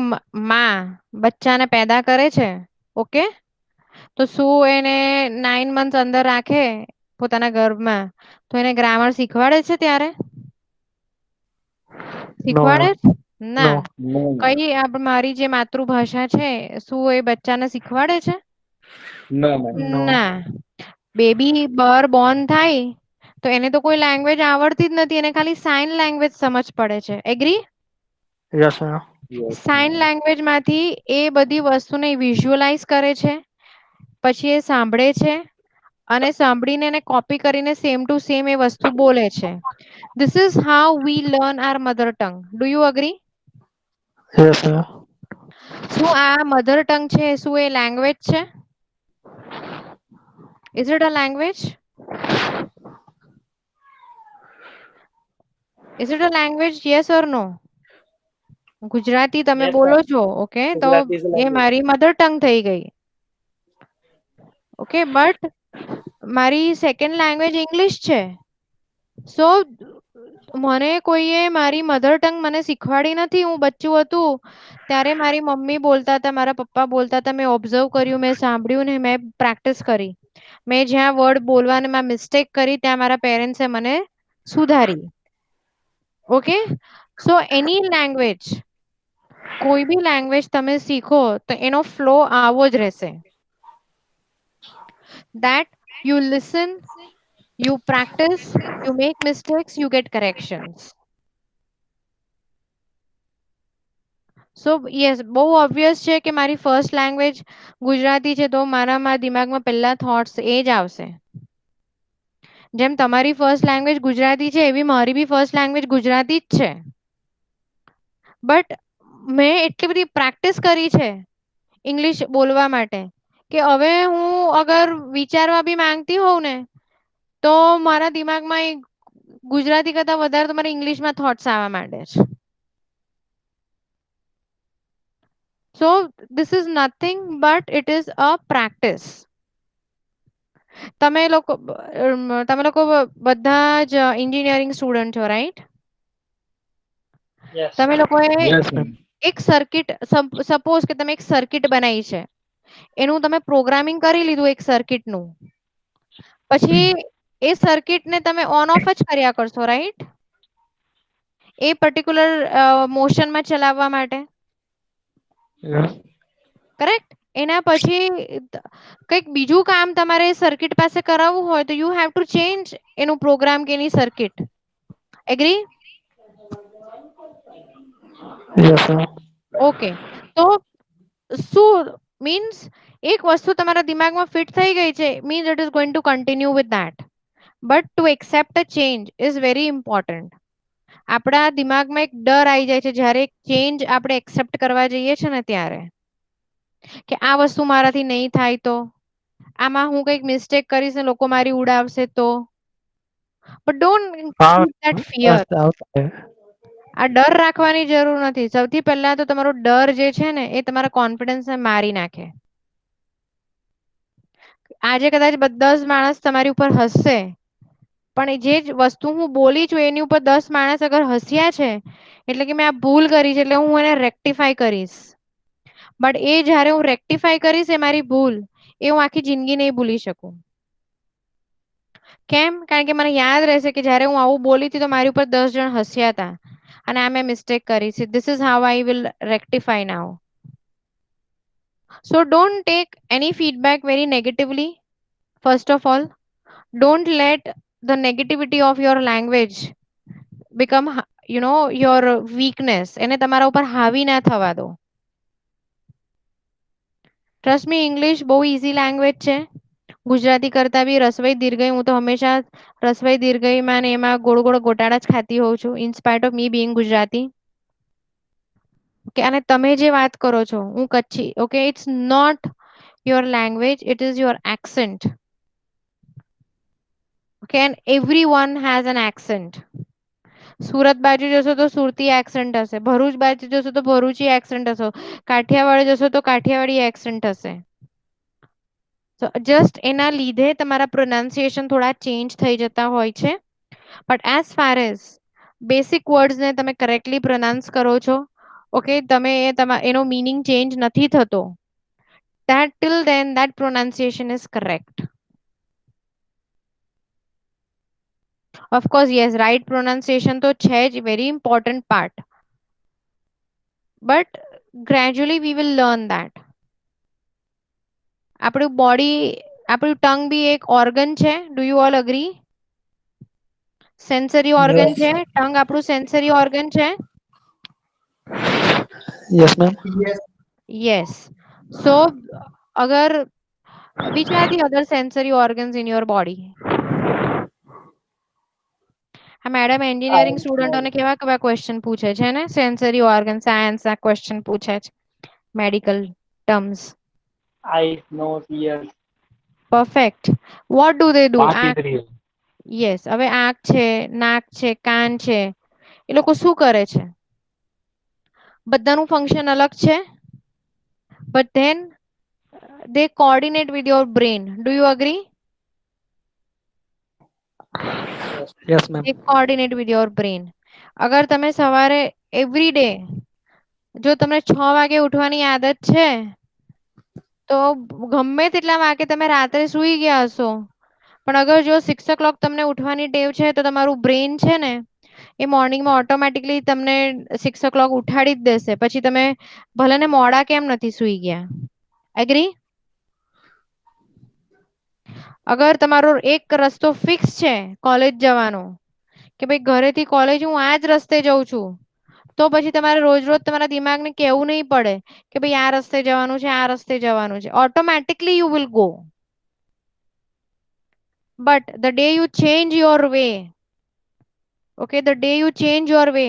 A: માં બચ્ચાને પેદા કરે છે, ઓકે, તો શું એને 9 મંથ અંદર રાખે પોતાના ગર્ભમાં, તો એને ગ્રામર શીખવાડે છે ત્યારે? શીખવાડે? ના. કઈ મારી જે માતૃભાષા છે શું એ બચ્ચાને શીખવાડે છે? ના. બેબી બોર્ન થાય તો એને તો કોઈ લેંગ્વેજ આવડતી જ નથી, એને ખાલી સાઇન લેંગ્વેજ સમજ પડે છે. Agree?
L: Yes ma'am.
A: Sign language માંથી એ બધી વસ્તુને વિઝ્યુઅલાઈઝ કરે છે, પછી એ સાંભળે છે, અને સાંભળીને એને કોપી કરીને સેમ ટુ સેમ એ વસ્તુ બોલે છે. This is how we learn our mother tongue. Do you agree?
L: Yes ma'am.
A: શું આ મધર ટંગ છે શું એ લેંગ્વેજ છે? Is it a language? Is it a language? Yes or no? Gujarati તમે બોલો છો, ઓકે, તો એ મારી મધર ટંગ થઈ ગઈ. ઓકે, બટ મારી સેકન્ડ લેંગ્વેજ ઇંગ્લિશ છે. સો મને કોઈએ મારી મધર ટંગ મને શીખવાડી નથી. હું બચ્ચું હતું ત્યારે મારી મમ્મી બોલતા હતા, મારા પપ્પા બોલતા હતા, મેં ઓબ્ઝર્વ કર્યું, મેં સાંભળ્યું ને મેં પ્રેક્ટિસ કરી. મેં જ્યાં વર્ડ બોલવાને મિસ્ટેક કરી ત્યાં મારા પેરેન્ટ્સે મને સુધારી. ઓકે, સો એની લેંગ્વેજ, કોઈ બી લેંગ્વેજ તમે શીખો તો એનો ફ્લો આવો જ રહેશે. That you listen, you practice, you make mistakes, you get corrections. So yes, બહુ ઓબ્વિયસ છે કે મારી ફર્સ્ટ લેંગ્વેજ ગુજરાતી છે, તો મારામાં દિમાગમાં પહેલા થોટ્સ એ જ આવશે. જેમ તમારી ફર્સ્ટ લેંગ્વેજ ગુજરાતી છે એવી મારી બી ફર્સ્ટ લેંગ્વેજ ગુજરાતી જ છે, બટ મેં એટલી બધી પ્રેક્ટિસ કરી છે ઇંગ્લિશ બોલવા માટે કે હવે હું અગર વિચારવા બી માંગતી હોઉં ને તો મારા દિમાગમાં ગુજરાતી કરતા વધારે તો મારે ઇંગ્લિશમાં થોટ્સ આવવા માંડે છે. So this is nothing but it is a practice. તમે લોકો બધા જ એન્જિનિયરિંગ સ્ટુડન્ટ છો, રાઈટ?
H: Yes.
A: તમે લોકોએ
C: યસ મેમ.
A: એક સર્કિટ, સપોઝ કે તમે એક સર્કિટ બનાવી છે, એનું તમે પ્રોગ્રામિંગ કરી લીધું એક સર્કિટનું, પછી એ સર્કિટને તમે ઓન ઓફ જ કર્યા કરશો, રાઈટ? એ પર્ટિક્યુલર મોશનમાં ચલાવવા માટે, કરેક્ટ? એના પછી કંઈક બીજું કામ તમારે સર્કિટ પાસે કરાવવું હોય તો યુ હેવ ટુ ચેન્જ એનું પ્રોગ્રામ કે એની circuit. Agree?
L: Yes, ma'am.
A: Okay. તો શું મીન્સ એક વસ્તુ તમારા દિમાગમાં ફિટ થઈ ગઈ છે, means it is going to continue with that. But two accept a change is very important. આપણા દિમાગમાં એક ડર આવી જાય છે જ્યારે એક ચેન્જ આપણે એક્સેપ્ટ કરવા જઈએ છીએ ને ત્યારે, કે આ વસ્તુ મારાથી નહીં થાય તો, આમાં હું કંઈક મિસ્ટેક કરીશ ને લોકો મારી ઉડાવશે તો. But don't keep that fear. આ ડર રાખવાની જરૂર નથી. સૌથી પહેલા તો તમારો ડર જે છે ને એ તમારા કોન્ફિડન્સને મારી નાખે. આજે કદાચ 10 માણસ તમારી ઉપર હસશે, પણ જે વસ્તુ હું બોલી છું એની ઉપર 10 માણસ અગર હસ્યા છે એટલે કે મેં આ ભૂલ કરી છે, એટલે હું એને રેક્ટિફાય કરીશ. બટ એ જ્યારે હું રેક્ટિફાય કરીશ એ મારી ભૂલ, એ હું આખી જિંદગી નહીં ભૂલી શકું. કેમ? કારણ કે મને યાદ રહેશે કે જ્યારે હું આવું બોલી હતી તો મારી ઉપર 10 જણ હસ્યા હતા અને આ મેં મિસ્ટેક કરી છે. This is how I will rectify now. So don't take any feedback very negatively. First of all, don't let the negativity of your language become your weakness. એને તમારા ઉપર હાવી ના થવા દો. ટ્રસ્ટ મી, ઇંગ્લિશ બહુ easy language છે. ગુજરાતી કરતા બી રસવઈ દીર્ઘઈ, હું તો હંમેશા રસવઈ દીર્ઘઈમાં ને એમાં ગોળ ગોળ ગોટાળા જ ખાતી હોઉં છું, in spite of me being Gujarati. Okay, અને તમે જે વાત કરો છો, હું Kutchi, okay, it's not your language, it is your accent. Okay, and everyone has an accent. Surat બાજુ જશો તો સુરતી એક્સેન્ટ હશે, ભરૂચ બાજુ જશો તો ભરૂચી એક્સેન્ટ હશે, કાઠિયાવાડ જશો તો કાઠિયાવાડી એક્સેન્ટ હશે. તો જસ્ટ એના લીધે તમારા પ્રોનાઉન્સિએશન થોડા ચેન્જ થઈ જતા હોય છે. But as far as basic વર્ડ્સને તમે કરેક્ટલી પ્રોનાઉન્સ કરો છો, ઓકે, તમે એનો મીનિંગ ચેન્જ નથી થતો, that till then that pronunciation is correct. Of course, yes, right pronunciation તો છે જ, very important part. But gradually we will learn that. આપણું બોડી, આપણું ટંગ બી એક ઓર્ગન છે. Do you all agree? Sensory organ
L: Yes.
A: છે tongue, આપણું sensory organ છે.
L: Yes, ma'am.
J: Yes.
A: Yes. So અગર which are the other sensory organs in your body? આ madam engineering સ્ટુડન્ટોને કેવા કેવા ક્વેશ્ચન પૂછે છે ને, સેન્સરી ઓર્ગન સાયન્સ ના ક્વેશ્ચન પૂછે છે, medical terms.
H: Eyes, nose, ears.
A: Perfect. What do they do?
C: 5 થી 3.
A: યસ. હવે આંખ છે, નાક છે, કાન છે, એ લોકો શું કરે છે? બધાનું ફંક્શન અલગ છે, but than they coordinate with your brain. Do you agree?
L: Yes, ma'am.
A: They coordinate with your brain. અગર તમે સવારે એવરી ડે જો તમને 6 વાગે ઉઠવાની આદત છે તો ગમે તેટલા વાગે તમે રાત્રે સૂઈ ગયા હશો, પણ અગર જો 6 o'clock તમને ઉઠવાની ટેવ છે તો તમારું બ્રેન છે ને એ મોર્નિંગમાં ઓટોમેટિકલી તમને 6 o'clock ઉઠાડી જ દેશે. પછી તમે ભલે ને મોડા કેમ નથી સૂઈ ગયા. એગ્રી? અગર તમારો એક રસ્તો ફિક્સ છે કોલેજ જવાનો, કે ભાઈ ઘરેથી કોલેજ હું આ જ રસ્તે જઉં છું, તો પછી તમારે રોજ રોજ તમારા દિમાગને કહેવું નહીં પડે કે ભાઈ આ રસ્તે જવાનું છે, આ રસ્તે જવાનું છે. Automatically you will go. But the day you change your way, okay, the day you change your way,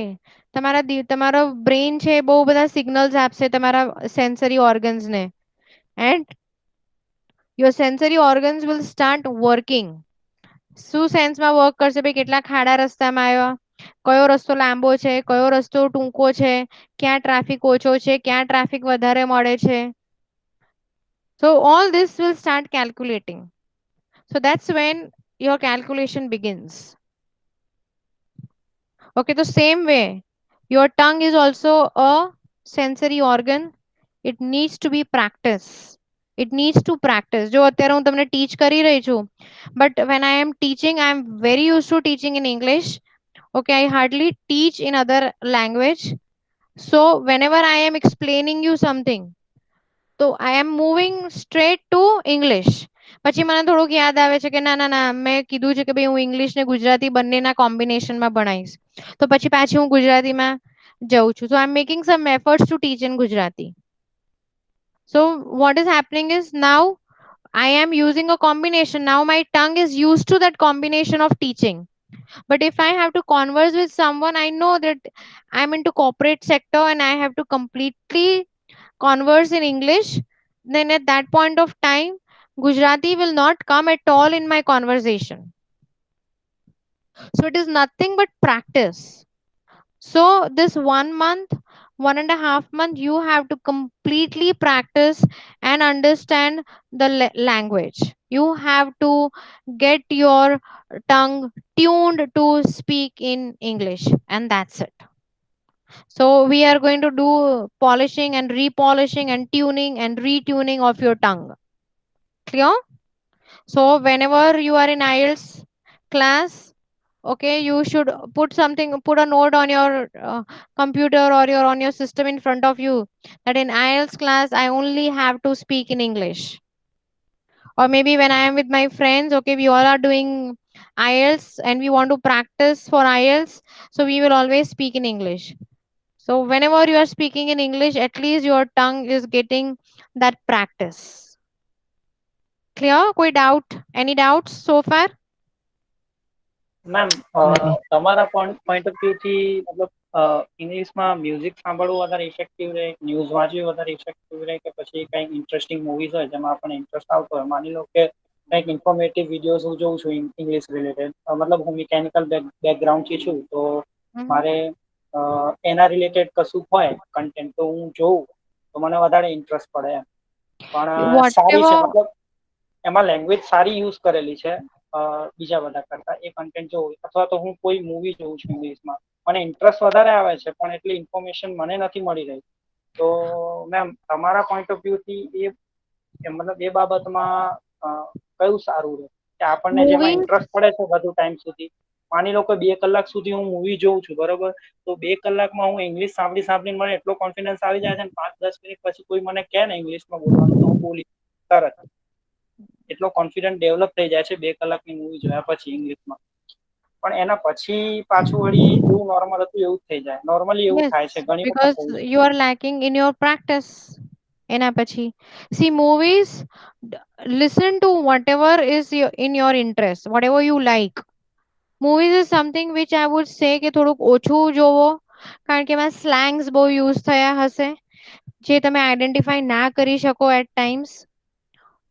A: તમારો બ્રેન છે બહુ બધા સિગ્નલ્સ આપશે તમારા સેન્સરી ઓર્ગન્સને, and your sensory organs will start working. શું સેન્સમાં વર્ક કરશે? ભાઈ કેટલા ખાડા રસ્તામાં આવ્યા, કયો રસ્તો લાંબો છે, કયો રસ્તો ટૂંકો છે, ક્યાં ટ્રાફિક ઓછો છે, ક્યાં ટ્રાફિક વધારે મળે છે. So all this will start calculating. So that's when your calculation begins. Okay, the same way, your tongue is also a sensory organ. It needs to be practiced. It needs to practice. જો અત્યારે હું તમને teach કરી રહી છું. But when I am teaching, I am very used to teaching in English. Okay, I hardly teach in other language. So whenever I am explaining you something, તો આઈ એમ moving straight two English. પછી મને થોડુંક યાદ આવે છે કે ના ના ના મેં કીધું છે કે ભાઈ હું ઇંગ્લિશ ને ગુજરાતી બંનેના કોમ્બિનેશનમાં ભણાવીશ, તો પછી પાછી હું ગુજરાતીમાં જઉં છું. So I am making some efforts to teach in Gujarati. So what is happening is now I am using a combination. Now my tongue is used to that combination of teaching. But if I have to converse with someone, I know that I'm into corporate sector and I have to completely converse in English, then at that point of time, Gujarati will not come at all in my conversation. So it is nothing but practice. So this 1 month, 1.5 month, you have to completely practice and understand the language. You have to get your tongue tuned to speak in English, and that's it. So we are going to do polishing and repolishing and tuning and retuning of your tongue. Clear? So whenever you are in IELTS class, okay, you should put a note on your computer or on your system in front of you that in IELTS class I only have to speak in English. Or maybe when I am with my friends, okay, we all are doing IELTS and we want to practice for IELTS, so we will always speak in English. So whenever you are speaking in English, at least your tongue is getting that practice. Clear? Koi doubt? Any doubts so far?
H: Ma'am તમારા point of view થી મતલબ ઇંગ્લિશમાં music સાંભળવું વધારે effective રહે, news વાંચવી વધારે effective રહે, કે પછી કંઈક ઇન્ટરેસ્ટિંગ મૂવીઝ હોય જેમાં આપણને ઇન્ટરેસ્ટ આવતો હોય? માની લો કે કંઈક ઇન્ફોર્મેટિવ વિડીયોઝ હું જોઉં છું ઇંગ્લિશ રિલેટેડ, મતલબ હું મિકેનિકલ બેકગ્રાઉન્ડથી છું તો મારે એના રિલેટેડ કશું હોય કન્ટેન્ટ તો હું જોઉં તો મને વધારે ઇન્ટરેસ્ટ પડે એમ. પણ સારી છે, મતલબ એમાં લેંગ્વેજ સારી યુઝ કરેલી છે બીજા બધા કરતા, એ કન્ટેન્ટ જોઉં. અથવા તો હું કોઈ મૂવી જોઉં છું ઇંગ્લિશમાં, મને ઇન્ટરેસ્ટ વધારે આવે છે પણ એટલી ઇન્ફોર્મેશન મને નથી મળી રહી. તો મેમ તમારા પોઈન્ટ ઓફ વ્યૂથી એ મતલબ એ બાબતમાં કયું સારું રહે કે આપણને જેમાં ઇન્ટરેસ્ટ પડે છે વધુ ટાઈમ સુધી? માની લો કે 2 કલાક સુધી હું મૂવી જોઉં છું, બરોબર, તો 2 કલાકમાં હું ઇંગ્લિશ સાંભળીને મને એટલો કોન્ફિડન્સ આવી જાય છે ને 5-10 મિનિટ પછી કોઈ મને કહે ને ઇંગ્લિશમાં બોલવાનું તો હું બોલી તરત એટલો કોન્ફિડન્સ ડેવલપ થઈ જાય છે 2 કલાકની મૂવી જોયા પછી ઇંગ્લિશમાં. પણ એના પછી પાછું વળી જેવું નોર્મલ હતું એવું જ થઈ જાય. નોર્મલી એવું થાય છે ઘણી વખત.
A: Because you are lacking in your practice. એના પછી see movies, listen to whatever is in your interest, whatever you like. Movies is something which I would say કે થોડુંક ઓછું જોવો, કારણ કે એમાં સ્લેંગ્સ બહુ યુઝ થયા હશે જે તમે આઈડેન્ટિફાઈ ના કરી શકો at times.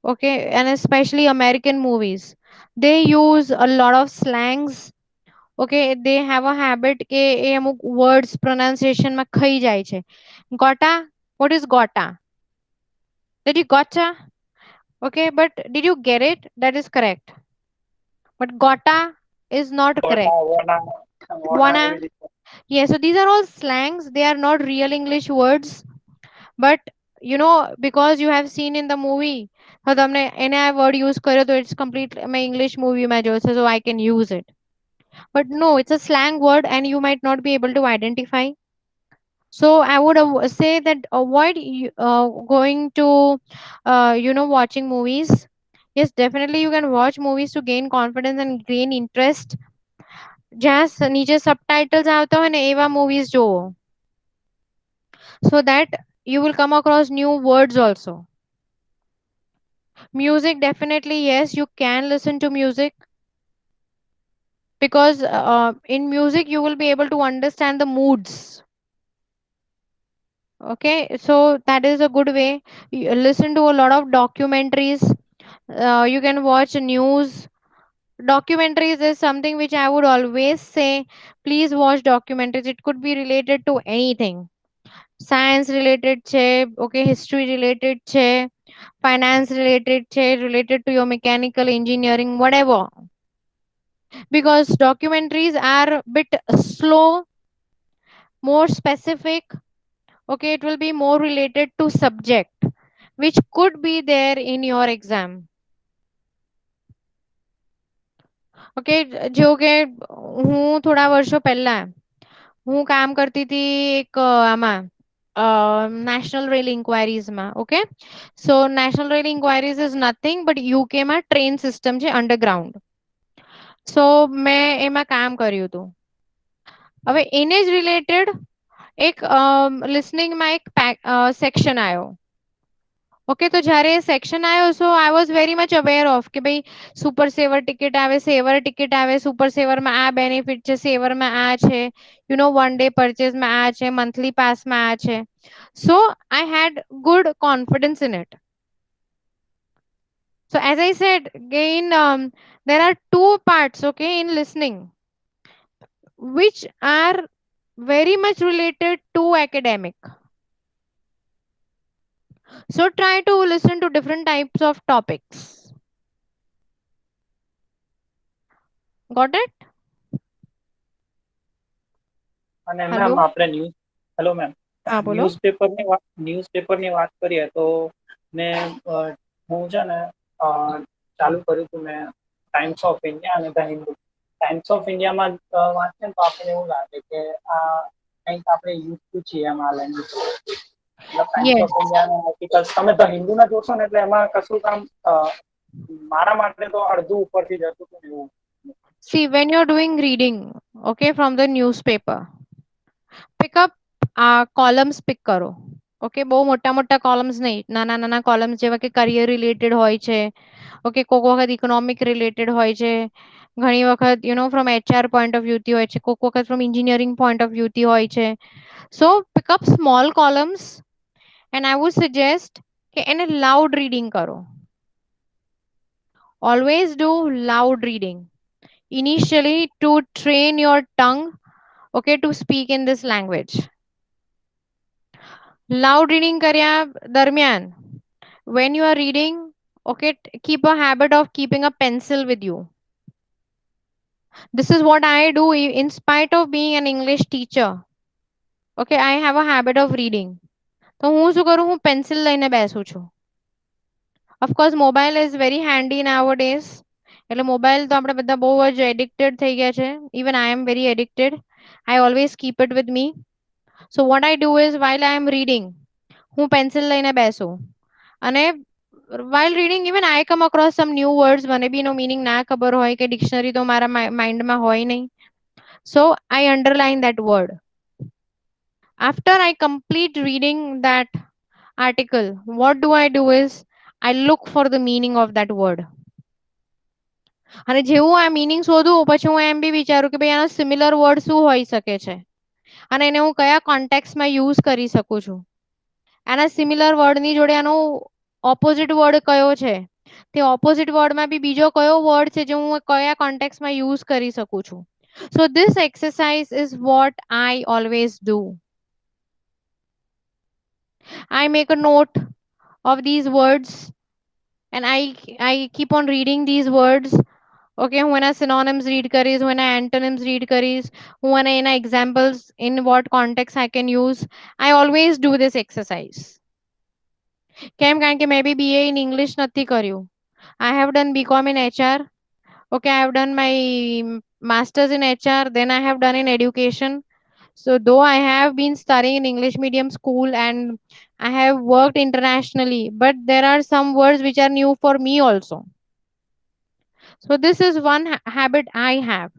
A: Okay, and especially American movies, they use a lot of slangs. Okay, they have a habit કે એ અમુક words pronunciation માં ખાઈ જાય છે. Gota, what is gota? Did you gotcha? Okay, but did you get it? That is correct, but gota is not correct. Wanna. Yeah, so these are all slangs, they are not real English words. But you know, because you have seen in the movie, so તમને એને આ word use કર્યો તો it's complete my English movie માં જોશે, so I can use it. But no, it's a slang word and you might not be able to identify. So I would say that avoid going to watching movies. Yes, definitely you can watch movies to gain confidence and gain interest. Just નીચે subtitles આવતા હોય ને એવા movies જોવો, so that you will come across new words also. Music, definitely yes, you can listen to music, because in music you will be able to understand the moods. Okay, so that is a good way. You listen to a lot of documentaries. You can watch news. Documentaries is something which I would always say, please watch documentaries. It could be related to anything. Science related છે, okay, history related છે, finance related છે, related to your mechanical engineering, whatever. Because documentaries are a bit slow, more specific, okay, it will be more related to subject which could be there in your exam. Okay, જેવું કે હું થોડા વર્ષો પહેલા હું કામ કરતી હતી એક આમાં national rail inquiries માં. Okay, so national rail inquiries is nothing but UK માં ટ્રેન સિસ્ટમ છે અંડરગ્રાઉન્ડ. સો મેં એમાં કામ કર્યું હતું. હવે એને જ રિલેટેડ એક લિસનિંગમાં એક સેક્શન આવ્યો. ઓકે, તો જ્યારે સેક્શન આવ્યો, so I was very much aware of કે ભાઈ સુપર સેવર ટિકિટ આવે, સેવર ટિકિટ આવે, સુપર સેવરમાં આ બેનિફિટ છે, સેવરમાં આ છે, યુ નો વન ડે પરચેઝમાં આ છે, મંથલી પાસમાં આ છે. So I had good confidence in it. So as I said, again, there are two parts, okay, in listening, which are very much related to academic. So try to listen to different types of topics. Got it?
H: અને
A: Hello?
H: Ma'am આપણે news hello ma'am
A: હા બોલો.
H: ન્યૂઝપેપરની વાત કરીએ તો મેં હું છે ને ચાલુ કર્યું હતું મેં ટાઈમ્સ ઓફ ઇન્ડિયા અને ધ હિન્દુ. ટાઈમ્સ ઓફ ઇન્ડિયામાં વાંચીએ ને તો આપણને એવું લાગે કે આ કંઈક આપણે યુઝ ટુ છીએ એમ આ લેંગ્વેજ. મતલબ ટાઈમ્સ
A: Yes.
H: ઓફ ઇન્ડિયાના આર્ટિકલ્સ તમે ધ હિન્દુના જોશો ને એટલે એમાં કશું કામ મારા માટે તો અડધું ઉપરથી જતું હતું એવું.
A: See, when you're doing reading, okay, from the newspaper, pick up columns pick કરો. ઓકે, બહુ મોટા મોટા કોલમ્સ નહીં, નાના નાના કોલમ્સ જેવા કે કરિયર રિલેટેડ હોય છે, ઓકે, કોઈક વખત ઇકોનોમિક રિલેટેડ હોય છે, ઘણી વખત you know from HR point of વ્યૂથી હોય છે, કોઈક વખત ફ્રોમ એન્જિનિયરિંગ પોઈન્ટ ઓફ વ્યૂથી હોય છે. So pick up small columns and I would suggest કે એને લાઉડ રીડિંગ કરો. Always do loud reading initially to train your tongue, okay, to speak in this language. Loud reading karya darmiyan, when you are reading, okay, keep a habit of keeping a pencil with you. This is what I do in spite of being an English teacher. Okay, I have a habit of reading. તો હું શું કરું, હું pencil લઈને બેસું છું. Of course mobile is very handy nowadays. એટલે mobile તો આપણે બધા બહુ જ એડિક્ટેડ થઈ ગયા છે. Even I am very addicted. I always keep it with me. So what I do is while I am reading, હું પેન્સિલ લઈને બેસું અને while reading even I come across some new words, મને બી એનો meaning ના ખબર હોય કે ડિક્શનરી તો મારા માઇન્ડમાં હોય નહીં. So I underline that word. After I complete reading that article, what do I do is I look for the meaning of that word. અને જેવું આ મીનિંગ શોધું પછી હું એમ બી વિચારું કે ભાઈ આનો સિમિલર વર્ડ શું હોઈ શકે છે અને એને હું કયા કોન્ટેક્સ્ટમાં યુઝ કરી શકું છું. આના સિમિલર વર્ડની જોડે આનો ઓપોઝિટ વર્ડ કયો છે, તે ઓપોઝિટ વર્ડમાં બી બીજો કયો વર્ડ છે જે હું કયા કોન્ટેક્સ્ટમાં યુઝ કરી શકું છું. So this exercise is what I always do. I make a note of these words and I keep on reading these words. Okay, હું એના synonyms read કરીશ, હું એના antonyms read કરીશ, હું એના examples in what context I can use. I always do this exercise. કેમ? કારણ કે મેં બી BA in English નથી કર્યું. I have done BCom in HR. Okay, I have done my master's in HR, then I have done in education. So though I have been studying in English medium school and I have worked internationally, but there are some words which are new for me also. So this is one habit I have.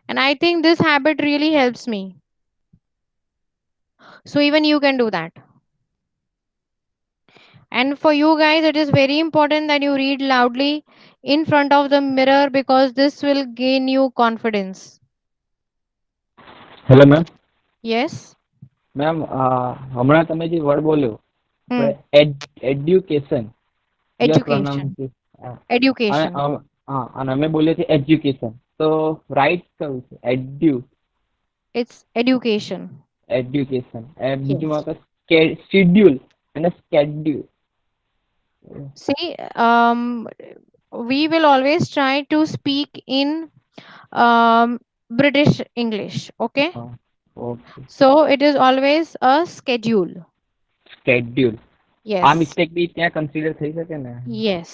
A: And I think this habit really helps me. So even you can do that. And for you guys, it is very important that you read loudly in front of the mirror because this will gain you confidence.
C: Hello ma'am.
A: Yes.
C: Ma'am હમણાં તમે જે word બોલ્યો education,
A: Education. Education.
C: અને અમે બોલીએ છીએ education, તો right કયું છે?
A: It's education.
C: Education
A: Yes.
C: બીજું શેડ્યુલ અને schedule.
A: See, we will always try to speak in British English. Okay.
C: Okay
A: So it is always a schedule.
C: Schedule. આ
A: Yes.
C: મિસ્ટેક બી ત્યાં કન્સિડર થઈ શકે ને.
A: Yes.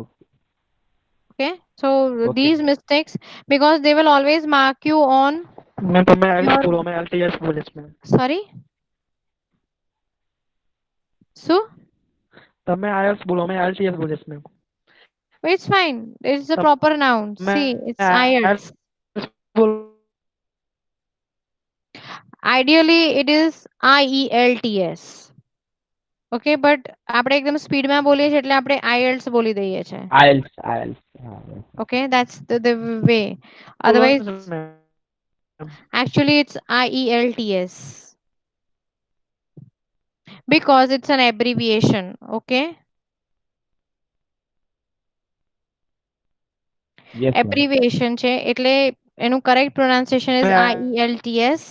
C: Okay
A: Okay. So
C: Okay.
A: these mistakes, because they will always mark you on
L: ma'am तो मैं else
A: your.
L: बोलो मैं LTS बोलिस मैम
A: Sorry. So
L: તમે આયલ્સ બોલો मैं एलटीएस बोलिस ma'am
A: it's fine. It's the proper noun.
L: मैं
A: See, it's
L: आयल्स
A: IELTS.
L: बोलो
A: Ideally, it is IELTS. Okay but આપણે એકદમ સ્પીડમાં બોલીએ છીએ એટલે આપણે IELTS બોલી દઈએ છીએ.
C: IELTS
A: Okay, that's the way. Otherwise, actually, it's IELTS because it's an abbreviation. Okay,
C: Yes, ma'am.
A: abbreviation છે એટલે એનું correct pronunciation is IELTS,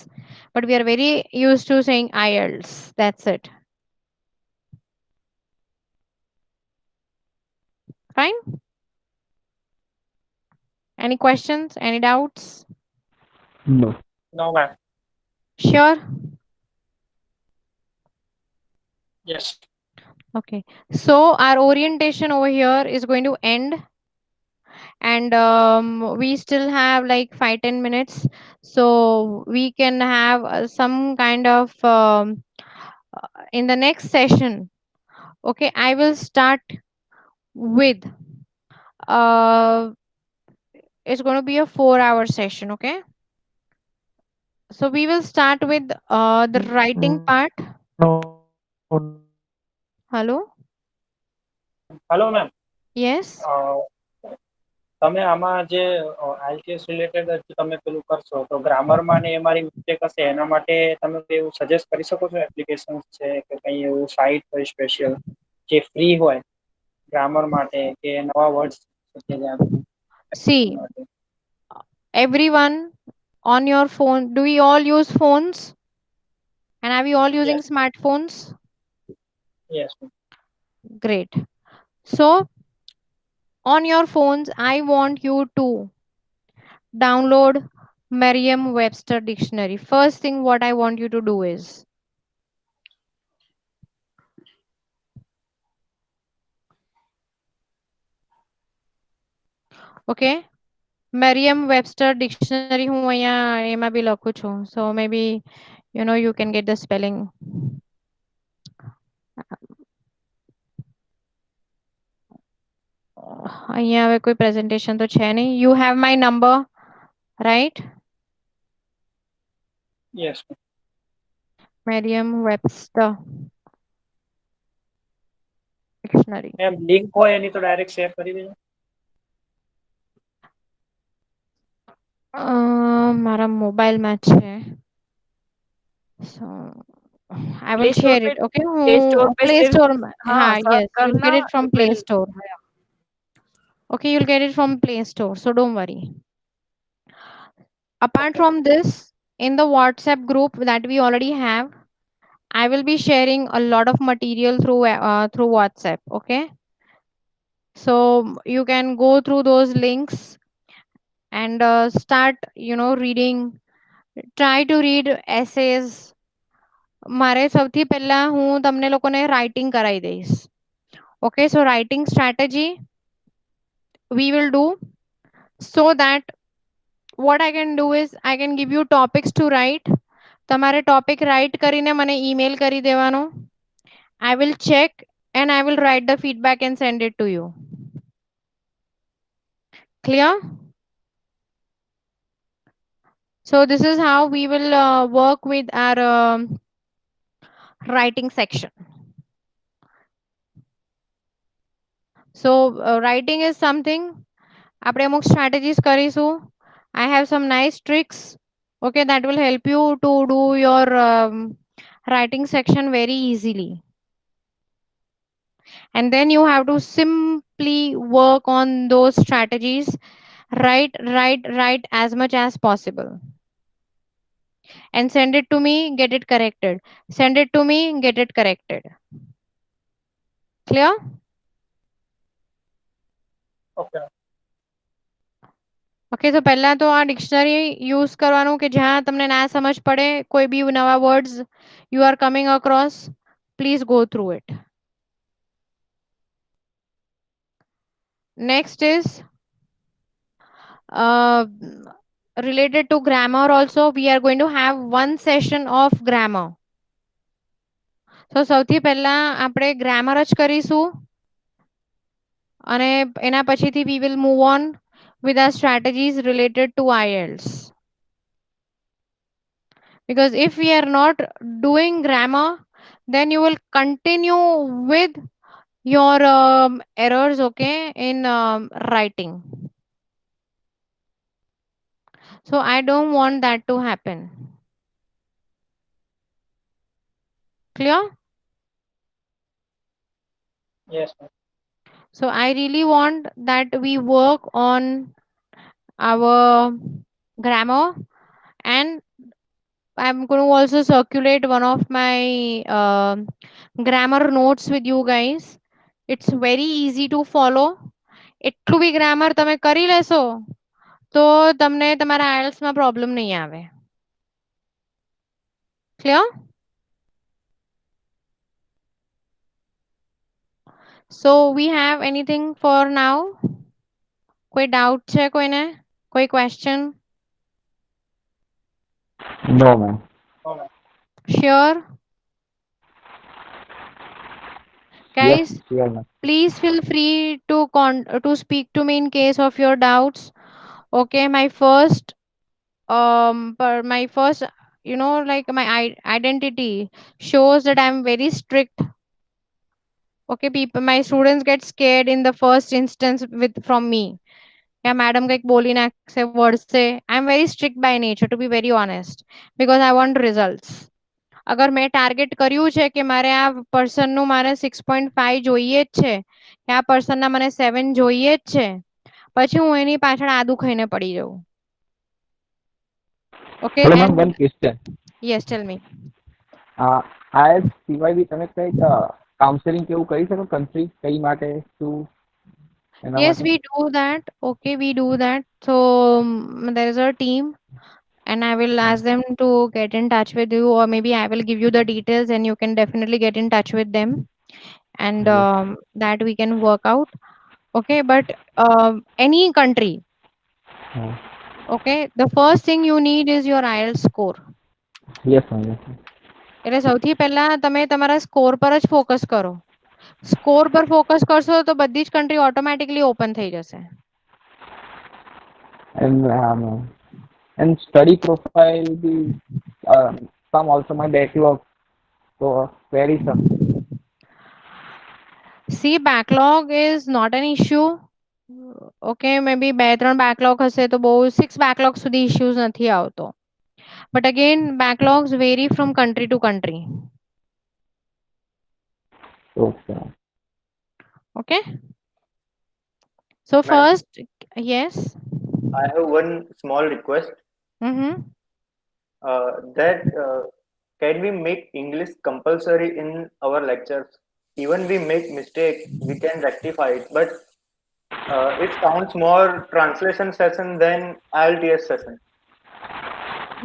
A: but we are very used to saying IELTS. That's it. Fine. Any questions? Any doubts?
C: No.
H: No, ma'am.
A: Sure.
H: Yes.
A: Okay, so our orientation over here is going to end, and we still have like 5-10 minutes, so we can have some kind of in the next session. Okay, I will start with it's going to be a 4-hour session. Okay, so we will start with the writing part. Hello.
H: Hello, ma'am.
A: Yes.
H: તમે આમાં જે ITS related તમે પેલું કરશો તો ગ્રામરમાં ને એ મારી mistake હશે એના માટે તમે એવું સજેસ્ટ કરી શકો છો એપ્લિકેશન છે કે કંઈ એવું સાઇટ હોય સ્પેશિયલ જે ફ્રી હોય ગ્રામર માટે કે નવા words
A: See, everyone on your phone, do we all use phones, and are we all using smartphones?
H: Yes.
A: Great. So on your phones, I want you to download Merriam-Webster dictionary. First thing what I want you to do is okay, Merriam-Webster dictionary હું અહીંયા એમાં બી લખું છું, so maybe you can get the spelling. અહીંયા હવે કોઈ presentation તો છે નહીં. You have my number, right?
H: Yes.
A: Merriam-Webster dictionary.
H: M link હોય એની તો ડાયરેક્ટ શેર કરી દેજો.
A: મારા મોબાઈલમાં છે, so I will share it. Okay, Play Store. Ha, yes, you'll get it from Play Store. Okay, you'll get it from Play Store, so don't worry. Apart from this, in the WhatsApp group that we already have, I will be sharing a lot of material through WhatsApp. Okay, so you can go through those links and start reading. Try to read essays. મારે સૌથી પહેલા હું તમને લોકોને writing કરાવી દઈશ. Okay, so writing strategy we will do, so that what I can do is I can give you topics to write. તમારે topic write કરીને મને email કરી દેવાનો. I will check and I will write the feedback and send it to you. Clear? So this is how we will work with our writing section. So writing is something આપણે અમુક strategies કરીશું. I have some nice tricks, okay, that will help you to do your writing section very easily. And then you have to simply work on those strategies. Write as much as possible. and send it to me, get it corrected. Send it to me, get it corrected. Clear?
H: Okay.
A: Okay તો પહેલા તો આ dictionary use કરવાનું કે જ્યાં તમને ના સમજ પડે કોઈ બી નવા words you are coming across please go through it. Next is related to grammar also we are going to have one session of grammar. So સૌથી પહેલા આપણે ગ્રામર જ કરીશું અને એના પછીથી we will move on with our strategies related to IELTS. Because if we are not doing grammar, then you will continue with your errors, okay, in writing. So I don't want that to happen. Clear?
H: Yes, ma'am.
A: So I really want that we work on our grammar, and I'm going to also circulate one of my grammar notes with you guys. It's very easy to follow. એટલું બી grammar તમે કરી લેશો તો તમને તમારા IELTS માં problem નહીં આવે. Clear? So we have anything for now? કોઈ doubt છે કોઈને? કોઈ question?
C: No, ma'am.
A: Sure? Guys,
C: Yes, sure, ma'am.
A: please feel free to speak to me in case of your doubts. Okay, my first you know, like my identity shows that I'm very strict. Okay, people, my students get scared in the first instance with from me. Yeah, madam like boli nakhse word se. I'm very strict by nature, to be very honest, because I want results. અગર મેં target કર્યું છે કે મારે આ પર્સનનું મારે 6.5 જોઈએ જ છે, કે આ પર્સનના મને 7 જોઈએ જ છે, પછી હું એની પાછળ આદુ ખાઈને પડી જાઉં. Okay
C: Hello, ma'am.
A: And
C: One question.
A: Yes tell me.
C: IELTS સિવાય બી તમે કંઈક કાઉન્સેલિંગ કેવું કરી શકો કન્ટ્રી કઈ માટે શું એના
A: Yes,
C: માટે?
A: we do that. Okay, we do that. So there is a team, and I will ask them to get in touch with you, or maybe I will give you the details, and you can definitely get in touch with them, and
C: Yes.
A: that we can work out. Okay, but any country.
C: હા.
A: Okay, the first thing you need is your IELTS score.
C: Yes, ma'am. Yes, ma'am.
A: એટલે સૌથી પહેલા તમે તમારા score પર જ focus કરો. Score પર ફોકસ કરશો તો બધી જ કન્ટ્રી ઓટોમેટિકલી ઓપન થઈ જશે.
C: And study profile be some also my backlog, so very some.
A: See, backlog is not an issue. Okay, maybe 2-3 backlog હશે તો બહુ 6 backlog સુધી issues નથી આવતો. But again, backlogs vary from country to country.
C: Okay.
A: Okay. So
I: Ma'am,
A: first, yes.
I: I have one small request
A: Mm-hmm.
I: that can we make English compulsory in our lectures? Even we make mistake, we can rectify it, but it sounds more translation session than IELTS session.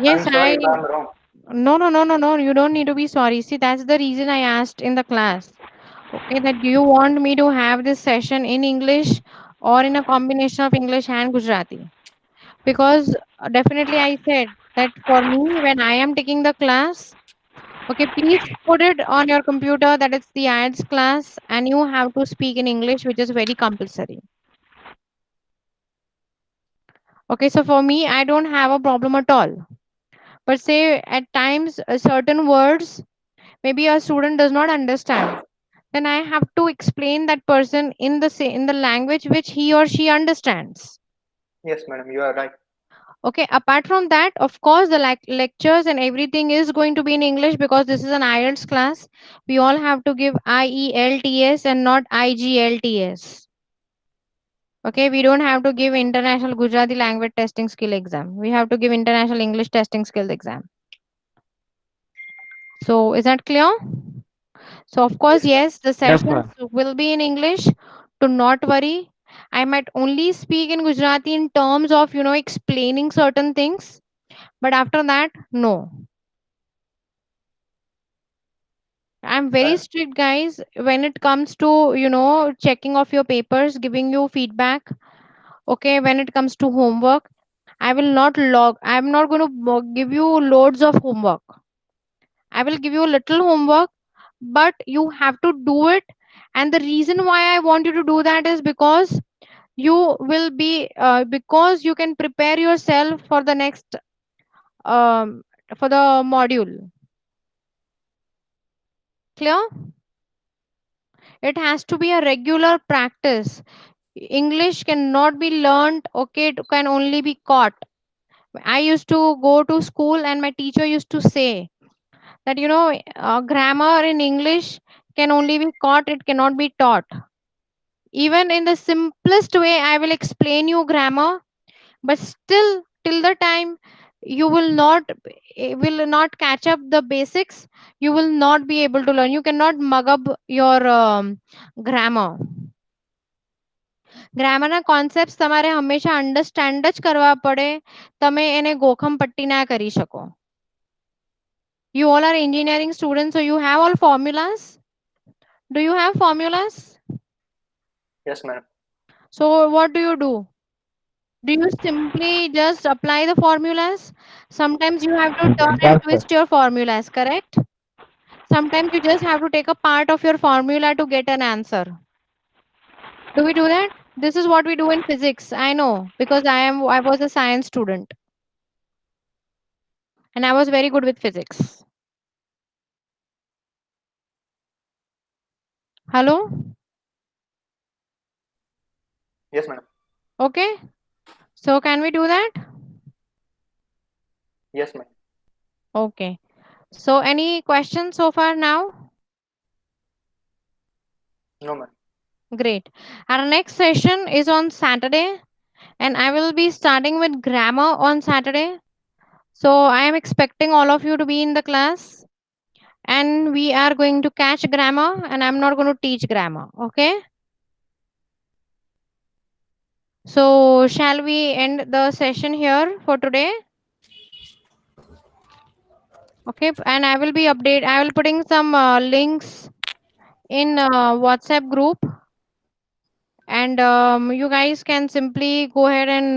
A: Yes,
I: I'm sorry if I'm wrong.
A: No. You don't need to be sorry. See, that's the reason I asked in the class. Okay, that do you want me to have this session in English or in a combination of English and Gujarati? Because definitely I said that for me, when I am taking the class, okay, please put it on your computer that it's the IELTS class and you have to speak in English, which is very compulsory. Okay, so for me, I don't have a problem at all. But say at times certain words, maybe a student does not understand. Then I have to explain that person in the language which he or she understands.
I: Yes, madam, you are right.
A: Okay, apart from that, of course, the lectures and everything is going to be in English because this is an IELTS class. We all have to give IELTS and not IGLTS. Okay, we don't have to give International Gujarati Language Testing Skill Exam. We have to give International English Testing Skill Exam. So is that clear? So of course, yes, the
C: Yes,
A: sessions
C: ma'am.
A: will be in English. Do not worry. I might only speak in Gujarati in terms of, explaining certain things. But after that, no. I'm very strict, guys, when it comes to, checking of your papers, giving you feedback. Okay, when it comes to homework, I'm not going to give you loads of homework. I will give you a little homework, but you have to do it. And the reason why I want you to do that is because because you can prepare yourself for the next, um, for the module. Clear? It has to be a regular practice. English cannot be learned, okay, it can only be caught. I used to go to school and my teacher used to say that, grammar in English can only be caught, it cannot be taught. Even in the simplest way, I will explain you grammar, but still, till the time you will not catch up the basics, you will not be able to learn. You cannot mug up your grammar. ગ્રામરના concepts તમારે હંમેશા understand જ કરવા પડે. તમે એને ગોખમ પટ્ટી ના કરી શકો. You all are engineering students, so you have all formulas. Do you have formulas?
I: Yes, ma'am.
A: So what do? Do you simply just apply the formulas? Sometimes you have to turn and
C: Yes, sir.
A: twist your formulas, correct? Sometimes you just have to take a part of your formula to get an answer. Do we do that? This is what we do in physics. I know, because I was a science student and I was very good with physics. Hello?
I: Yes, ma'am.
A: Okay. So can we do that?
I: Yes, ma'am.
A: Okay. So any questions so far now?
I: No, ma'am.
A: Great. Our next session is on Saturday and I will be starting with grammar on Saturday. So I am expecting all of you to be in the class and we are going to catch grammar and I'm not going to teach grammar. Okay. So shall we end the session here for today? Okay. And I will putting some links in WhatsApp group. And you guys can simply go ahead and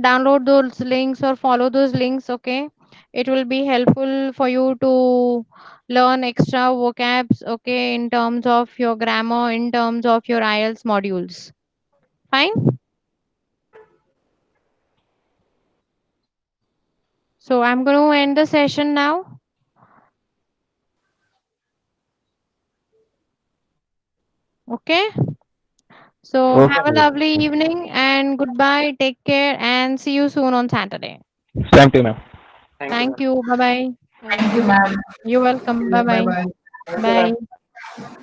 A: download those links or follow those links. Okay, it will be helpful for you to learn extra vocabs, okay, in terms of your grammar, in terms of your IELTS modules. Fine. So I'm going to end the session now. Okay. So
C: Okay,
A: have a
C: ma'am.
A: lovely evening and goodbye. Take care and see you soon on Saturday.
C: Thank you, ma'am.
A: Thank you. Bye bye.
E: Thank you, ma'am.
A: You're welcome.
J: Yeah,
A: Bye
J: bye
A: bye.
J: bye.
H: Thank you, ma'am.
A: Bye.